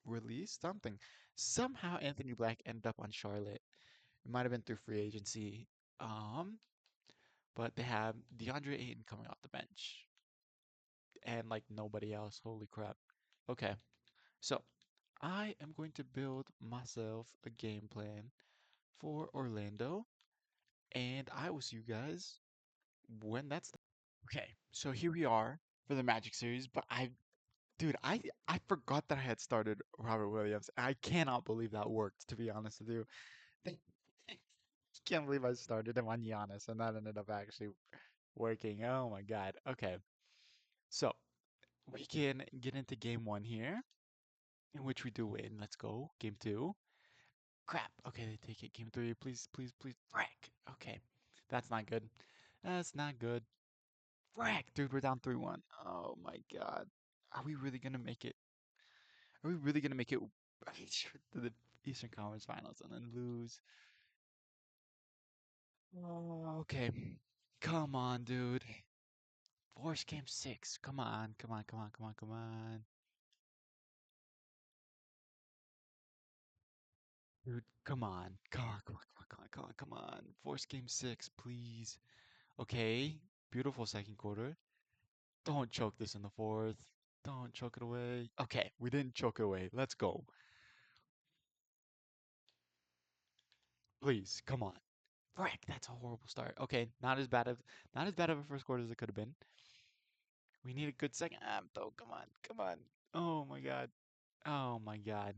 released something. Somehow Anthony Black ended up on Charlotte. It might have been through free agency. Um, but they have DeAndre Ayton coming off the bench and like nobody else. Holy crap. Okay. So I am going to build myself a game plan for Orlando, and I will see you guys when that's done. Okay, so here we are for the Magic series, but dude, I forgot that I had started Robert Williams. I cannot believe that worked, to be honest with you. Can't believe I started him on Giannis, and that ended up actually working. Oh my God. Okay, so we can get into game one here, in which we do win. Let's go. Game two. Crap. Okay, they take it. Game three. Please. Frack. Okay, that's not good. That's not good. Frack, dude, we're down 3-1. Oh my God. Are we really gonna make it? Are we really gonna make it to the Eastern Conference Finals and then lose? Oh, okay. Come on, dude. Force game six. Come on. Dude, come on. Force game six, please. Okay. Beautiful second quarter. Don't choke this in the fourth. Don't choke it away. Okay, we didn't choke it away. Let's go. Please, come on. Frick, that's a horrible start. Okay, not as bad of a first quarter as it could have been. We need a good second half though. Come on. Oh my God. Oh my God.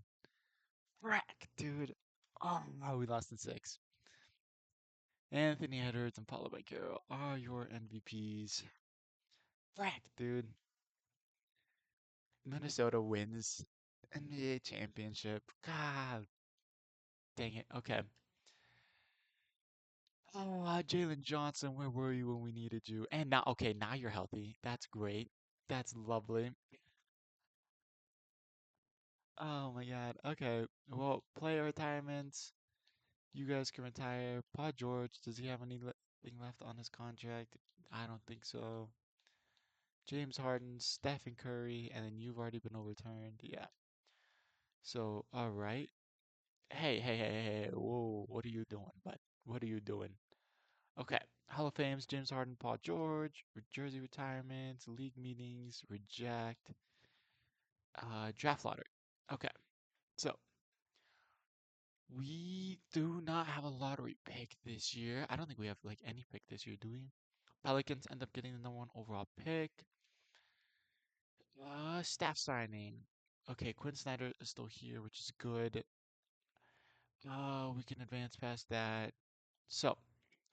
Frick, dude. Oh, we lost in six. Anthony Edwards and Paulo Banchero are your MVPs. Frick, dude. Minnesota wins NBA championship. God dang it. Okay. Jalen Johnson, where were you when we needed you? And now, okay, now you're healthy. That's great. That's lovely. Oh my God. Okay. Well, player retirements. You guys can retire. Paul George, does he have anything left on his contract? I don't think so. James Harden, Stephen Curry, and then you've already been overturned. Yeah. So, all right. Hey. Whoa, what are you doing, bud? What are you doing? Okay. Hall of Fames, James Harden, Paul George, jersey retirements, league meetings, reject, draft lottery. Okay. So, we do not have a lottery pick this year. I don't think we have like any pick this year, do we? Pelicans end up getting the number one overall pick. Staff signing. Okay, Quinn Snyder is still here, which is good. We can advance past that. So,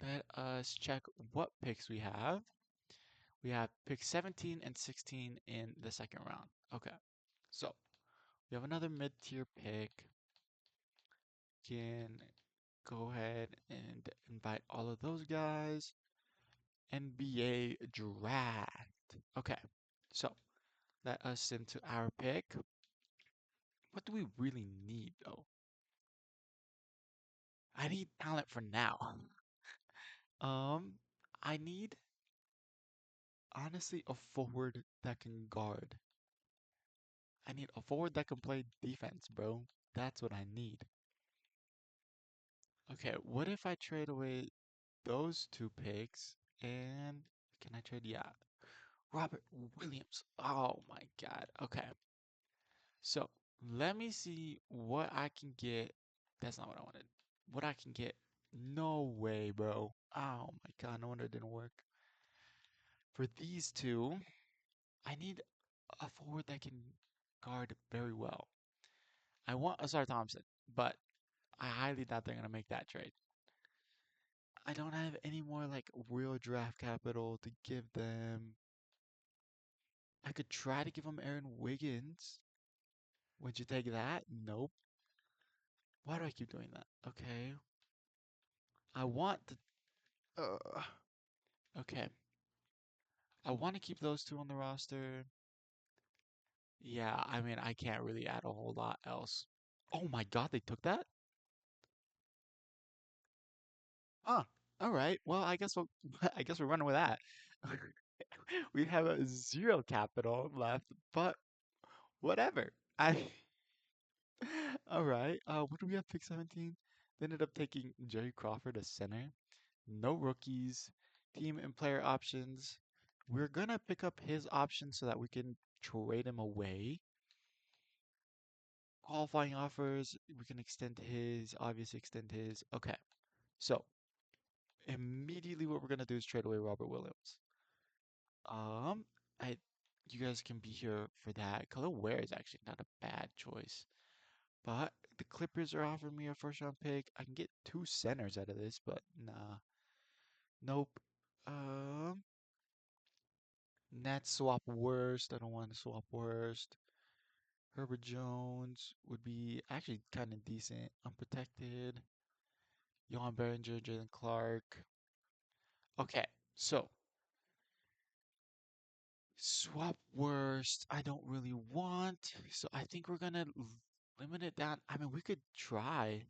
let us check what picks we have. We have pick 17 and 16 in the second round. Okay, so we have another mid-tier pick. Can go ahead and invite all of those guys. NBA draft. Okay, so let us into our pick. What do we really need though? I need talent for now. Um, I need honestly a forward that can guard. I need a forward that can play defense, bro. That's what I need. Okay, what if I trade away those two picks and can I trade? Yeah, Robert Williams. Oh my God. Okay, so let me see what I can get. That's not what I wanted. What I can get. No way, bro. Oh my God, no wonder it didn't work. For these two, I need a forward that can guard very well. I want Asar Thompson, but I highly doubt they're gonna make that trade. I don't have any more like real draft capital to give them. I could try to give them Aaron Wiggins. Would you take that? Nope. Why do I keep doing that? Okay. I want to. Okay. I want to keep those two on the roster. Yeah, I mean, I can't really add a whole lot else. Oh my God, they took that? Huh. All right. Well, I guess we'll, I guess we're running with that. We have a zero capital left, but whatever. I all right. What do we have? Pick 17. They ended up taking Jerry Crawford as center. No rookies. Team and player options. We're gonna pick up his option so that we can trade him away. Qualifying offers. We can extend his. Obviously, extend his. Okay. So immediately, what we're gonna do is trade away Robert Williams. Um, I. You guys can be here for that. Color Ware is actually not a bad choice. But the Clippers are offering me a first round pick. I can get two centers out of this, but nah. Nope. Um, Nets swap worst. I don't want to swap worst. Herbert Jones would be actually kind of decent. Unprotected. Johan Behringer, Jalen Clark. Okay, so swap worst. I don't really want. So I think we're gonna limit it down. I mean, we could try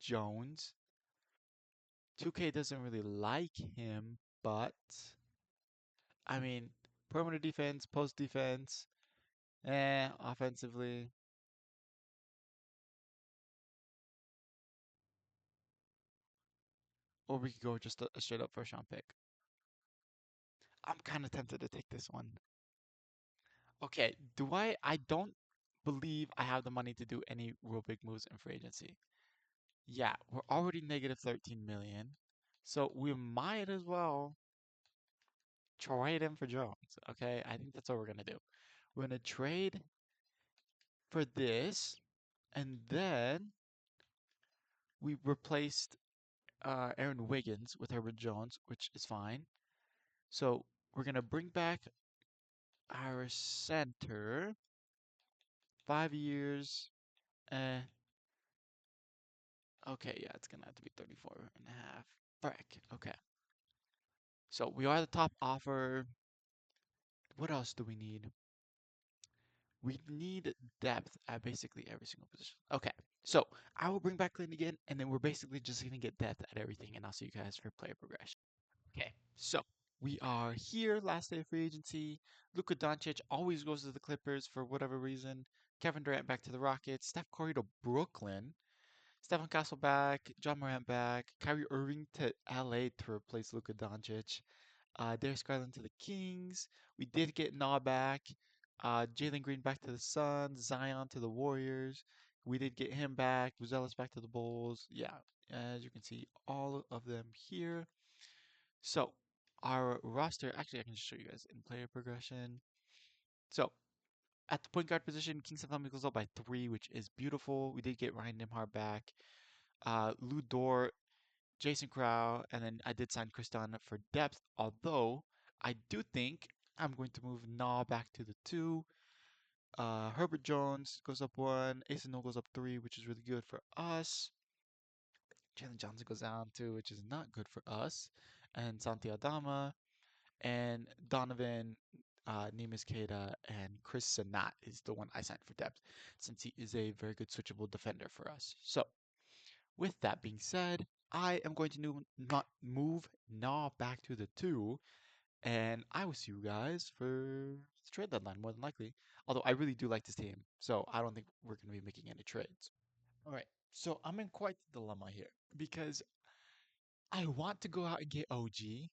Jones. 2K doesn't really like him, but I mean, perimeter defense, post defense, offensively, or we could go just a straight up first round pick. I'm kind of tempted to take this one. Okay, do I? I don't believe I have the money to do any real big moves in free agency. Yeah, we're already negative 13 million, so we might as well trade him for Jones. Okay, I think that's what we're gonna do. We're gonna trade for this, and then we replaced Aaron Wiggins with Herbert Jones, which is fine. So we're gonna bring back our center, 5 years. Eh, okay, yeah, it's gonna have to be 34 and a half. Frick. Okay. So we are the top offer. What else do we need? We need depth at basically every single position. Okay. So I will bring back Clinton again, and then we're basically just gonna get depth at everything, and I'll see you guys for player progression. Okay, so we are here, last day of free agency. Luka Doncic always goes to the Clippers for whatever reason. Kevin Durant back to the Rockets. Steph Curry to Brooklyn. Stephen Castle back. John Morant back. Kyrie Irving to LA to replace Luka Doncic. Darius Garland to the Kings. We did get Nah back. Jalen Green back to the Suns. Zion to the Warriors. We did get him back. Buzelis back to the Bulls. Yeah, as you can see, all of them here. So our roster, actually, I can just show you guys in player progression. So at the point guard position, Kingston Columbus goes up by 3, which is beautiful. We did get Ryan Nimhart back, Lou Dort, Jason Crow, and then I did sign Chris Dunn for depth. Although I do think I'm going to move Nah back to the 2. Herbert Jones goes up 1. Asen goes up 3, which is really good for us. Jalen Johnson goes down 2, which is not good for us. And Santi Aldama and Donovan, Neemias Queta, and Chris Sanat is the one I signed for depth, since he is a very good switchable defender for us. So, with that being said, I am going to not move Nah back to the 2, and I will see you guys for the trade deadline, more than likely. Although I really do like this team, so I don't think we're going to be making any trades. All right. So I'm in quite the dilemma here because I want to go out and get OG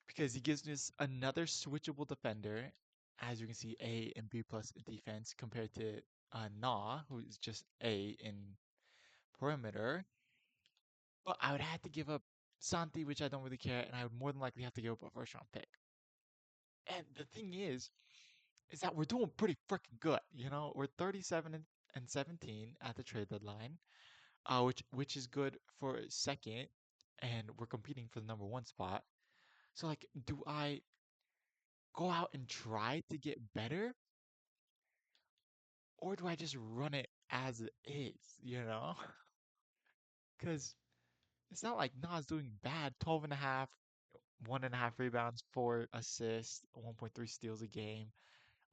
because he gives us another switchable defender. As you can see, A and B plus defense compared to Na, who is just A in perimeter. But I would have to give up Santi, which I don't really care, and I would more than likely have to give up a first round pick. And the thing is that we're doing pretty freaking good. You know, we're 37 and 17 at the trade deadline, which is good for second, and we're competing for the number one spot. So like, do I go out and try to get better, or do I just run it as it is? You know, because it's not like Nas doing bad. 12 and a half, 1.5 rebounds, 4 assists, 1.3 steals a game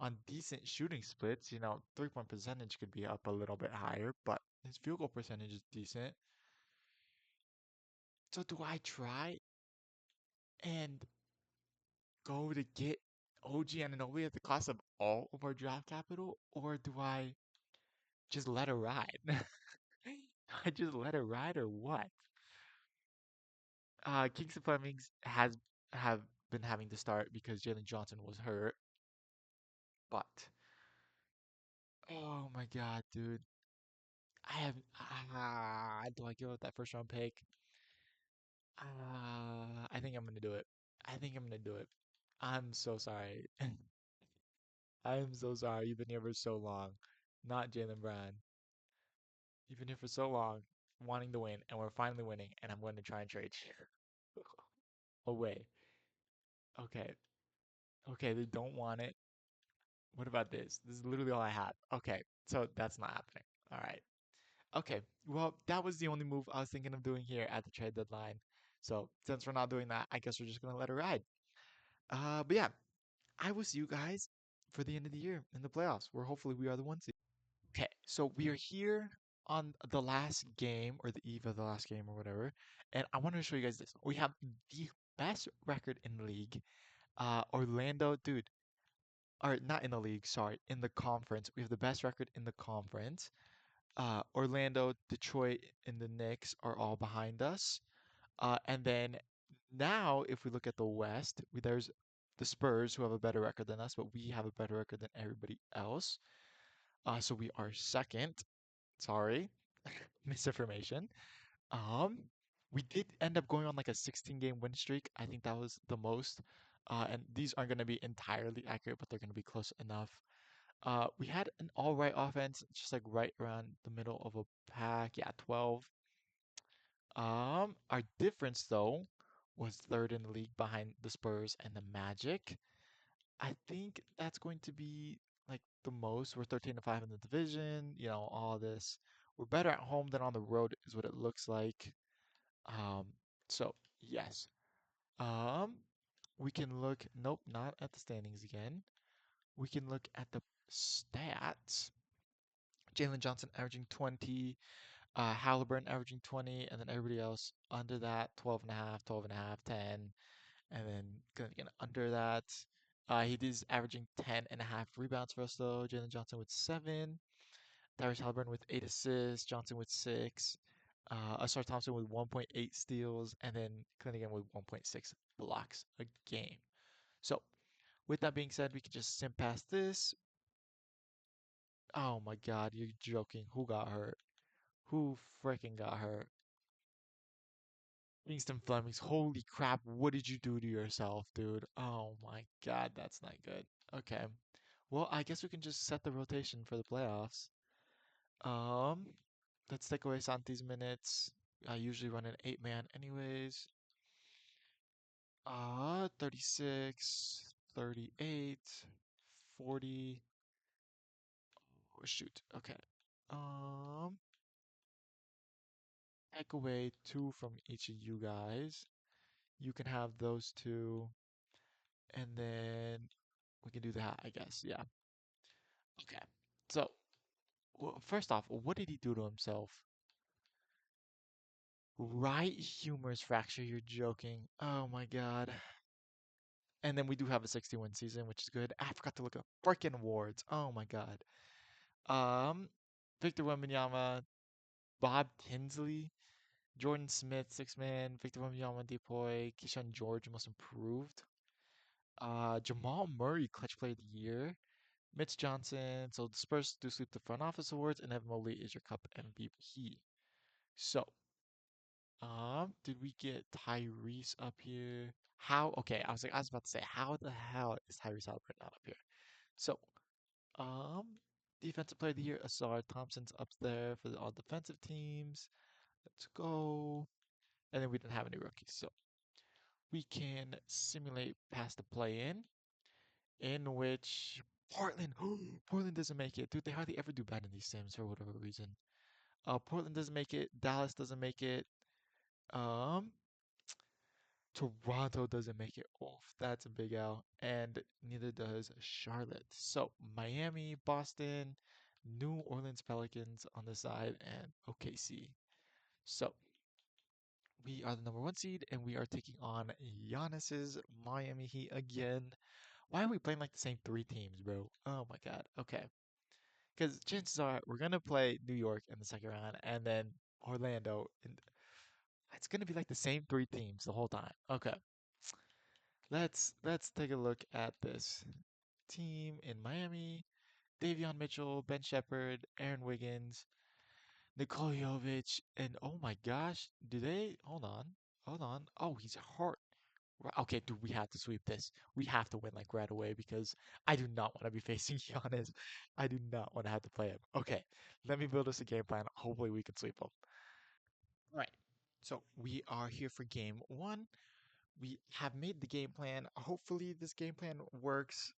on decent shooting splits. 3-point percentage could be up a little bit higher, but his field goal percentage is decent. So do I try and go to get OG Anunoby at the cost of all of our draft capital, or do I just let it ride? I just let it ride, or what? Kings and Flemings have been having to start because Jalen Johnson was hurt, but oh my god, dude. I have do I give up that first round pick? I think I'm gonna do it. I think I'm gonna do it. I'm so sorry. I am so sorry. You've been here for so long. Not Jalen Brown. You've been here for so long, wanting to win, and we're finally winning, and I'm going to try and trade you away. Okay. Okay, they don't want it. What about this? This is literally all I had. Okay, so that's not happening. All right. Okay, well, that was the only move I was thinking of doing here at the trade deadline. So since we're not doing that, I guess we're just gonna let it ride. But yeah, I will see you guys for the end of the year in the playoffs, where hopefully we are the one seed. Okay, so we are here on the last game or the eve of the last game or whatever, and I want to show you guys this. We have the best record in the league. Orlando, dude, or not in the league, sorry, in the conference. We have the best record in the conference. Orlando, Detroit, and the Knicks are all behind us. And then now, if we look at the West, there's the Spurs who have a better record than us, but we have a better record than everybody else. So we are second. Sorry, misinformation. Um, we did end up going on like a 16 game win streak. I think that was the most. And these aren't going to be entirely accurate, but they're going to be close enough. We had an all right offense, just like right around the middle of a pack. Yeah, 12. Our difference though was third in the league behind the Spurs and the Magic. I think that's going to be like the most. We're 13 to 5 in the division, all this. We're better at home than on the road is what it looks like. Um, so yes. Um, we can look, nope, not at the standings again. We can look at the stats. Jalen Johnson averaging 20, Halliburton averaging 20, and then everybody else under that 12 and a half, 12 and a half, 10, and then gonna get under that. He is averaging 10 and a half rebounds for us though. Jalen Johnson with 7, Darius Halliburton with 8 assists, Johnson with 6, Asar Thompson with 1.8 steals, and then Cunningham with 1.6 blocks a game. So with that being said, we can just sim past this. Oh my God, you're joking. Who got hurt? Who freaking got hurt? Kingston Flemings, holy crap, what did you do to yourself, dude? Oh my God, that's not good. Okay. Well, I guess we can just set the rotation for the playoffs. Um, let's take away Santi's minutes. I usually run an 8-man anyways. 36, 38, 40. Oh, shoot. Okay. Um, take away 2 from each of you guys. You can have those 2, and then we can do that, I guess. Yeah. Okay. So, well, first off, what did he do to himself? Right humerus fracture, you're joking. Oh my God. And then we do have a 60-win season, which is good. I forgot to look up freaking awards. Oh my God. Um, Victor Wembanyama, Bob Tinsley, Jordan Smith, six man, Victor Wembanyama, Depoy, Keyshawn George, most improved. Jamal Murray, clutch player of the year. Mitch Johnson. So the Spurs do sweep the front office awards, and Evan Mobley is your Cup MVP. So, did we get Tyrese up here? How? Okay, I was about to say, how the hell is Tyrese Halliburton not up here? So, um, defensive player of the year, Asar Thompson's up there for all defensive teams. Let's go. And then we didn't have any rookies, so we can simulate past the play in which Portland, Portland doesn't make it. Dude, they hardly ever do bad in these sims for whatever reason. Portland doesn't make it. Dallas doesn't make it. Um, Toronto doesn't make it. Oof, that's a big L. And neither does Charlotte. So Miami, Boston, New Orleans Pelicans on the side, and OKC. So we are the number one seed, and we are taking on Giannis's Miami Heat again. Why are we playing like the same three teams, bro? Oh my God. Okay. Because chances are we're gonna play New York in the second round, and then Orlando, and it's gonna be like the same three teams the whole time. Okay, let's take a look at this team in Miami. Davion Mitchell, Ben Shepherd, Aaron Wiggins, Nikola Jovic, and oh my gosh, do they? Hold on. Oh, he's hurt. Okay, dude, we have to sweep this. We have to win like right away because I do not want to be facing Giannis. I do not want to have to play him. Okay, let me build us a game plan. Hopefully, we can sweep him. All right. So we are here for game one. We have made the game plan. Hopefully, this game plan works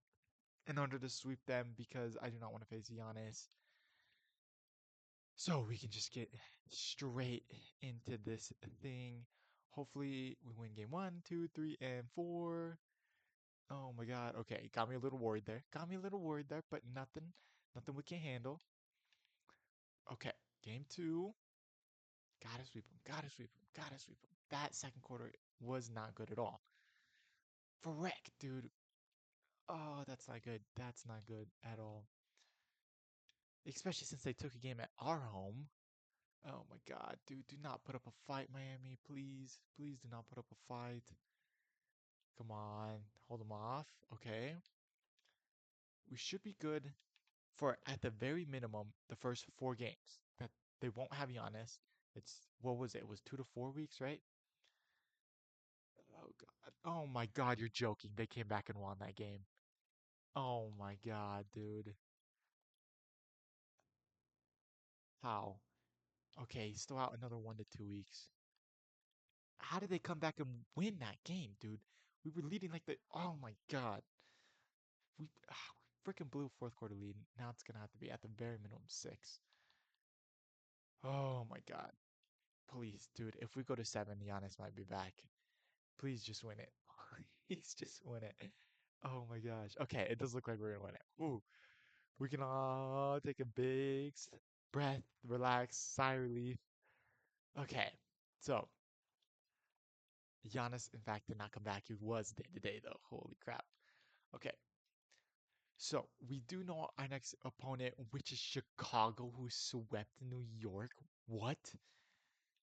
in order to sweep them because I do not want to face Giannis. So we can just get straight into this thing. Hopefully, we win game one, two, three, and four. Oh my God. Okay, got me a little worried there. Got me a little worried there, but nothing we can handle. Okay, game two. Gotta sweep him. Gotta sweep him. Gotta sweep him. That second quarter was not good at all. Frick, dude. Oh, that's not good. That's not good at all. Especially since they took a game at our home. Oh my God, dude. Do not put up a fight, Miami. Please. Please do not put up a fight. Come on. Hold them off. Okay. We should be good for at the very minimum the first four games that they won't have Giannis. It's what was it? It was 2 to 4 weeks, right? Oh God. Oh my God, you're joking. They came back and won that game. Oh my God, dude. How? Okay, he's still out another 1 to 2 weeks. How did they come back and win that game, dude? We were leading like the. Oh my God. We freaking blew a fourth quarter lead. Now it's gonna have to be at the very minimum six. Oh my God. Please, dude. If we go to seven, Giannis might be back. Please just win it. Please just win it. Oh my gosh. Okay, it does look like we're gonna win it. Ooh, we can all take a big breath, relax, sigh of relief. Okay, so Giannis, in fact, did not come back. He was day to day, though. Holy crap. Okay, so we do know our next opponent, which is Chicago, who swept New York. What?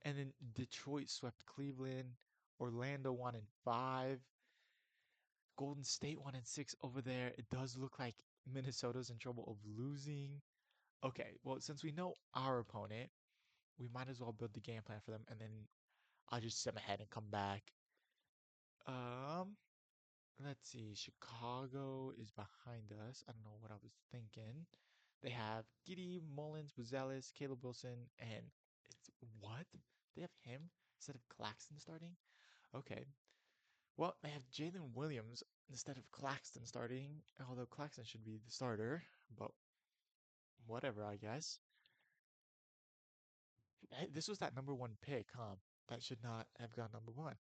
And then Detroit swept Cleveland. Orlando won in five. Golden State 1-6 over there. It does look like Minnesota's in trouble of losing. Okay, well, since we know our opponent, we might as well build the game plan for them, and then I'll just send ahead and come back. Um, let's see. Chicago is behind us. I don't know what I was thinking. They have Giddy, Mullins, Buzelis, Caleb Wilson, and it's what? They have him instead of Claxton starting? Okay. Well, they have Jalen Williams instead of Claxton starting, although Claxton should be the starter, but whatever, I guess. Hey, this was that number one pick, huh? That should not have gone number one.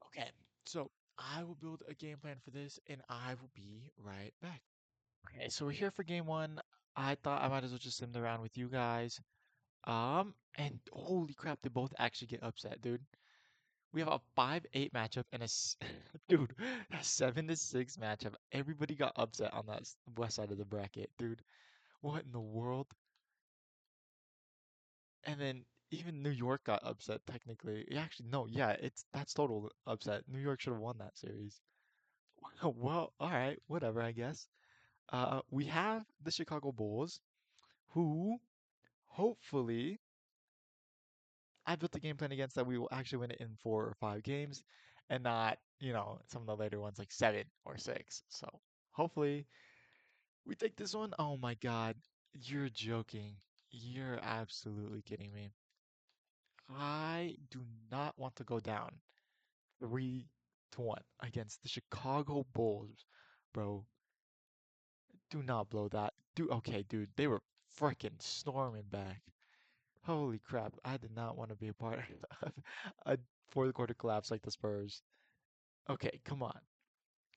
Okay, so I will build a game plan for this and I will be right back. Okay, so we're here for game one. I thought I might as well just sim around with you guys. And holy crap, they both actually get upset, dude. We have a 5-8 matchup and dude, a 7-6 matchup. Everybody got upset on that west side of the bracket, dude. What in the world? And then even New York got upset technically. Actually, no, yeah, it's that's total upset. New York should have won that series. Well, all right, whatever, I guess. We have the Chicago Bulls, who hopefully I built a game plan against that we will actually win it in 4 or 5 games, and not, some of the later ones like 7 or 6. So hopefully we take this one. Oh my God, you're joking. You're absolutely kidding me. I do not want to go down 3-1 against the Chicago Bulls, bro. Do not blow that. Okay, dude, they were freaking storming back. Holy crap, I did not want to be a part of a fourth quarter collapse like the Spurs. Okay, come on.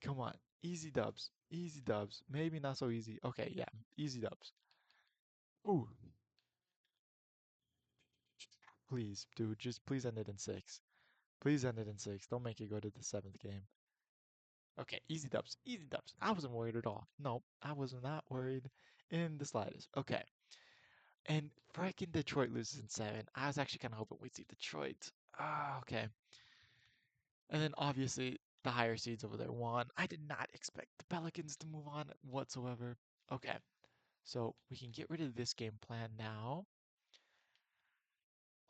Come on. Easy dubs. Easy dubs. Maybe not so easy. Okay, yeah, easy dubs. Ooh, please, dude, just please end it in 6. Please end it in 6. Don't make it go to the 7th game. Okay, easy dubs. Easy dubs. I wasn't worried at all. No, I was not worried in the slightest. Okay. And freaking Detroit loses in 7. I was actually kind of hoping we'd see Detroit. Ah, okay. And then obviously the higher seeds over there won. I did not expect the Pelicans to move on whatsoever. Okay, so we can get rid of this game plan now.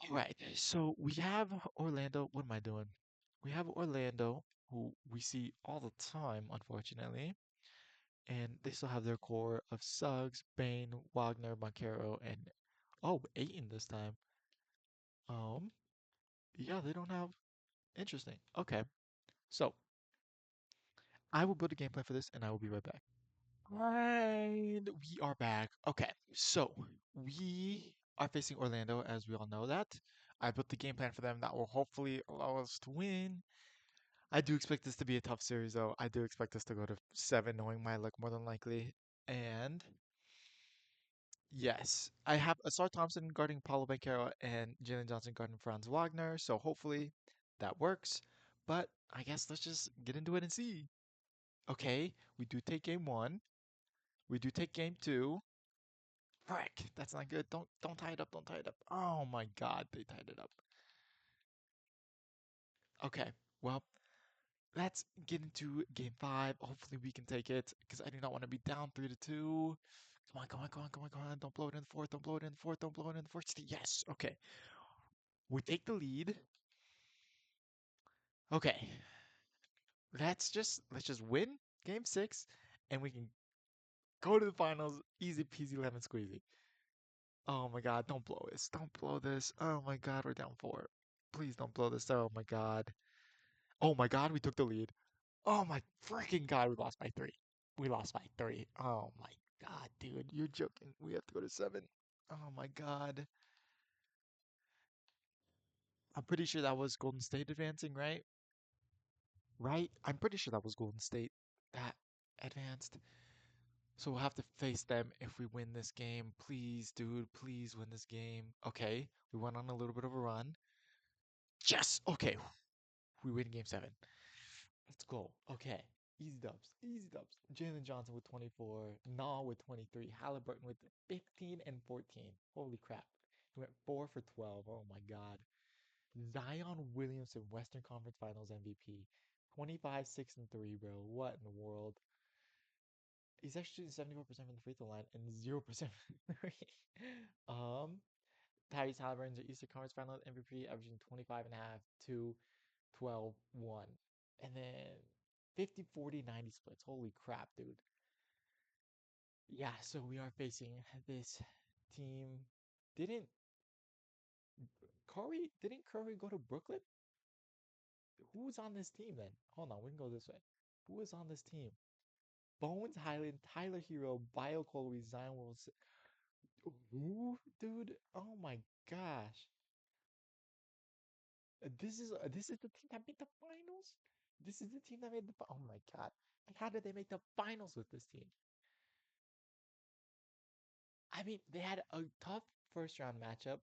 All right, so we have Orlando. What am I doing? We have Orlando, who we see all the time, unfortunately. And they still have their core of Suggs, Bain, Wagner, Moncaro, and Aiton this time. Um, yeah, they don't have. Interesting. Okay, so I will build a game plan for this, and I will be right back. And we are back. Okay, so we are facing Orlando, as we all know that. I built the game plan for them that will hopefully allow us to win. I do expect this to be a tough series, though. I do expect us to go to 7, knowing my luck more than likely. And yes, I have Asar Thompson guarding Paulo Banchero and Jalen Johnson guarding Franz Wagner, so hopefully that works. But I guess let's just get into it and see. Okay, we do take game 1. We do take game 2. Frick, that's not good. Don't tie it up. Don't tie it up. Oh my God, they tied it up. Okay, well, let's get into game 5. Hopefully we can take it because I do not want to be down 3-2. Come on, come on, come on, come on, come on. Don't blow it in the fourth. Don't blow it in the fourth. Don't blow it in the fourth. Yes. Okay. We take the lead. Okay. Let's just win game 6 and we can go to the finals easy peasy lemon squeezy. Oh my God, don't blow this. Don't blow this. Oh my God, we're down 4. Please don't blow this. Oh my God. Oh my God, we took the lead. Oh my freaking God, we lost by 3. We lost by 3. Oh my God, dude, you're joking. We have to go to 7. Oh my God. I'm pretty sure that was Golden State advancing, right? Right? I'm pretty sure that was Golden State that advanced. So we'll have to face them if we win this game. Please, dude, please win this game. Okay, we went on a little bit of a run. Yes! Okay, we win game 7. Let's go. Okay. Easy dubs. Easy dubs. Jalen Johnson with 24. Nah with 23. Halliburton with 15 and 14. Holy crap. He went 4 for 12. Oh my God. Zion Williamson, Western Conference Finals MVP. 25, 6, and 3, bro. What in the world? He's actually 74% from the free throw line and 0% from 3. Um, Tyrese Halliburton's the Eastern Conference Finals MVP, averaging 25 and a half, 2, 12, 1. And then 50, 40, 90 splits. Holy crap, dude. Yeah, so we are facing this team. Didn't didn't Curry go to Brooklyn? Who was on this team then? Hold on, we can go this way. Who was on this team? Bones Highland, Tyler Hero, Bio Colby, Zion Wilson. Who, dude? Oh my gosh. This is the team that made the finals. This is the team that made oh my God. And how did they make the finals with this team? I mean, they had a tough first round matchup.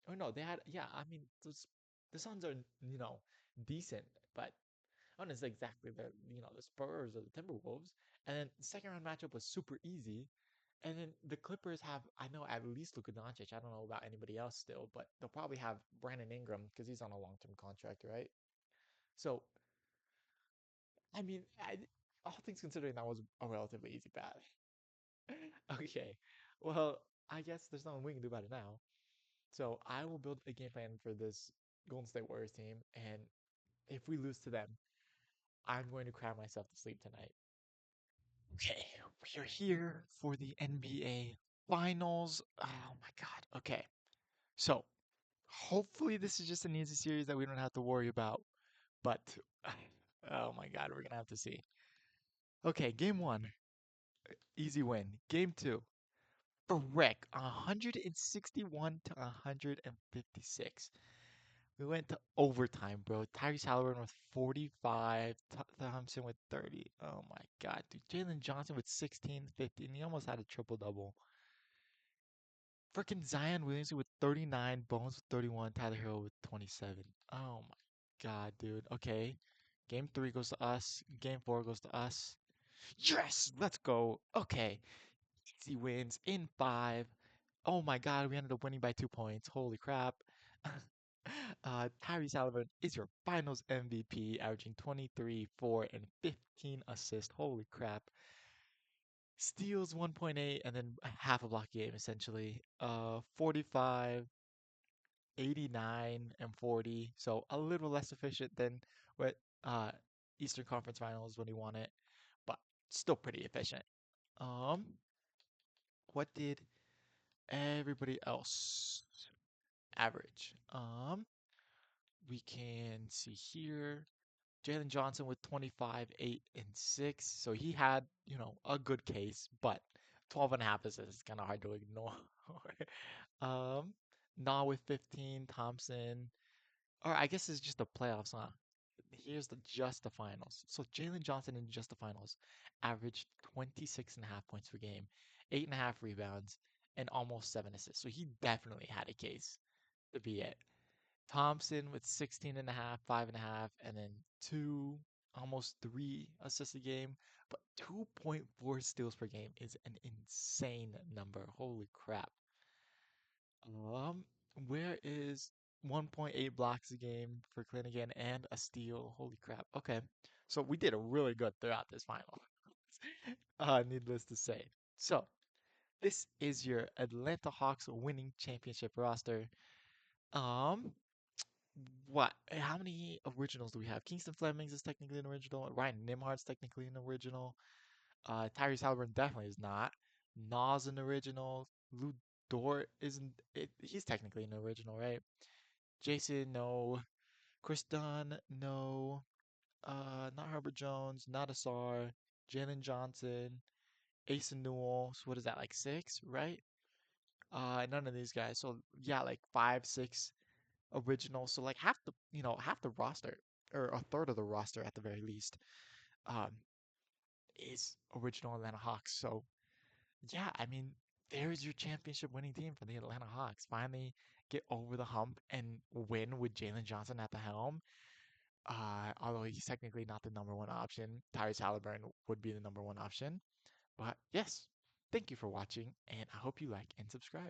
Oh no, they had yeah. I mean, the Suns are decent, but I don't know exactly the the Spurs or the Timberwolves. And then the second round matchup was super easy. And then the Clippers have, I know at least Luka Doncic. I don't know about anybody else still, but they'll probably have Brandon Ingram because he's on a long-term contract, right? So, I mean, all things considering, that was a relatively easy bet. Okay, well, I guess there's nothing we can do about it now. So I will build a game plan for this Golden State Warriors team, and if we lose to them, I'm going to cry myself to sleep tonight. Okay, we are here for the NBA Finals. Oh my God. Okay, so hopefully this is just an easy series that we don't have to worry about. But oh my God, we're gonna have to see. Okay, game one, easy win. Game two, wreck, 161 to 156. We went to overtime, bro. Tyrese Halliburton with 45, Thompson with 30. Oh my God, dude. Jalen Johnson with 16, 15. He almost had a triple double. Freaking Zion Williamson with 39, Bones with 31, Tyler Hero with 27. Oh my God, dude. Okay. Game three goes to us. Game four goes to us. Yes, let's go. Okay. Easy wins in five. Oh my God, we ended up winning by 2 points. Holy crap. Tyrese Halliburton is your finals MVP, averaging 23, 4, and 15 assists. Holy crap. Steals 1.8 and then half a block game essentially. 45, 89, and 40. So a little less efficient than what uh Eastern Conference Finals when he won it, but still pretty efficient. Um, what did everybody else average? We can see here. Jalen Johnson with 25, 8, and 6. So he had, a good case, but 12 and a half is kind of hard to ignore. um, Nah with 15, Thompson. Or I guess it's just the playoffs, huh? Here's just the finals. So Jalen Johnson in just the finals averaged 26 and a half points per game, 8.5 rebounds, and almost 7 assists. So he definitely had a case to be it. Thompson with 16 and a half, 5.5, and then two, almost 3 assists a game. But 2.4 steals per game is an insane number. Holy crap. Um, where is 1.8 blocks a game for Clinigan and a steal? Holy crap. Okay. So we did a really good throughout this final. Needless to say. So this is your Atlanta Hawks winning championship roster. Um, what? How many originals do we have? Kingston Flemings is technically an original. Ryan Nimhard's technically an original. Tyrese Halliburton definitely is not. Nas an original. Lou Dort isn't. He's technically an original, right? Jason, no. Chris Dunn, no. Not Herbert Jones. Not Asar. Jalen Johnson. Asa Newell. So what is that? Like six, right? None of these guys. So yeah, like five, six original. So like half the roster, or a third of the roster at the very least, um, is original Atlanta Hawks. So yeah, I mean, there's your championship winning team for the Atlanta Hawks. Finally get over the hump and win with Jalen Johnson at the helm. Although he's technically not the number one option, Tyrese Halliburton would be the number one option. But yes, thank you for watching, and I hope you like and subscribe.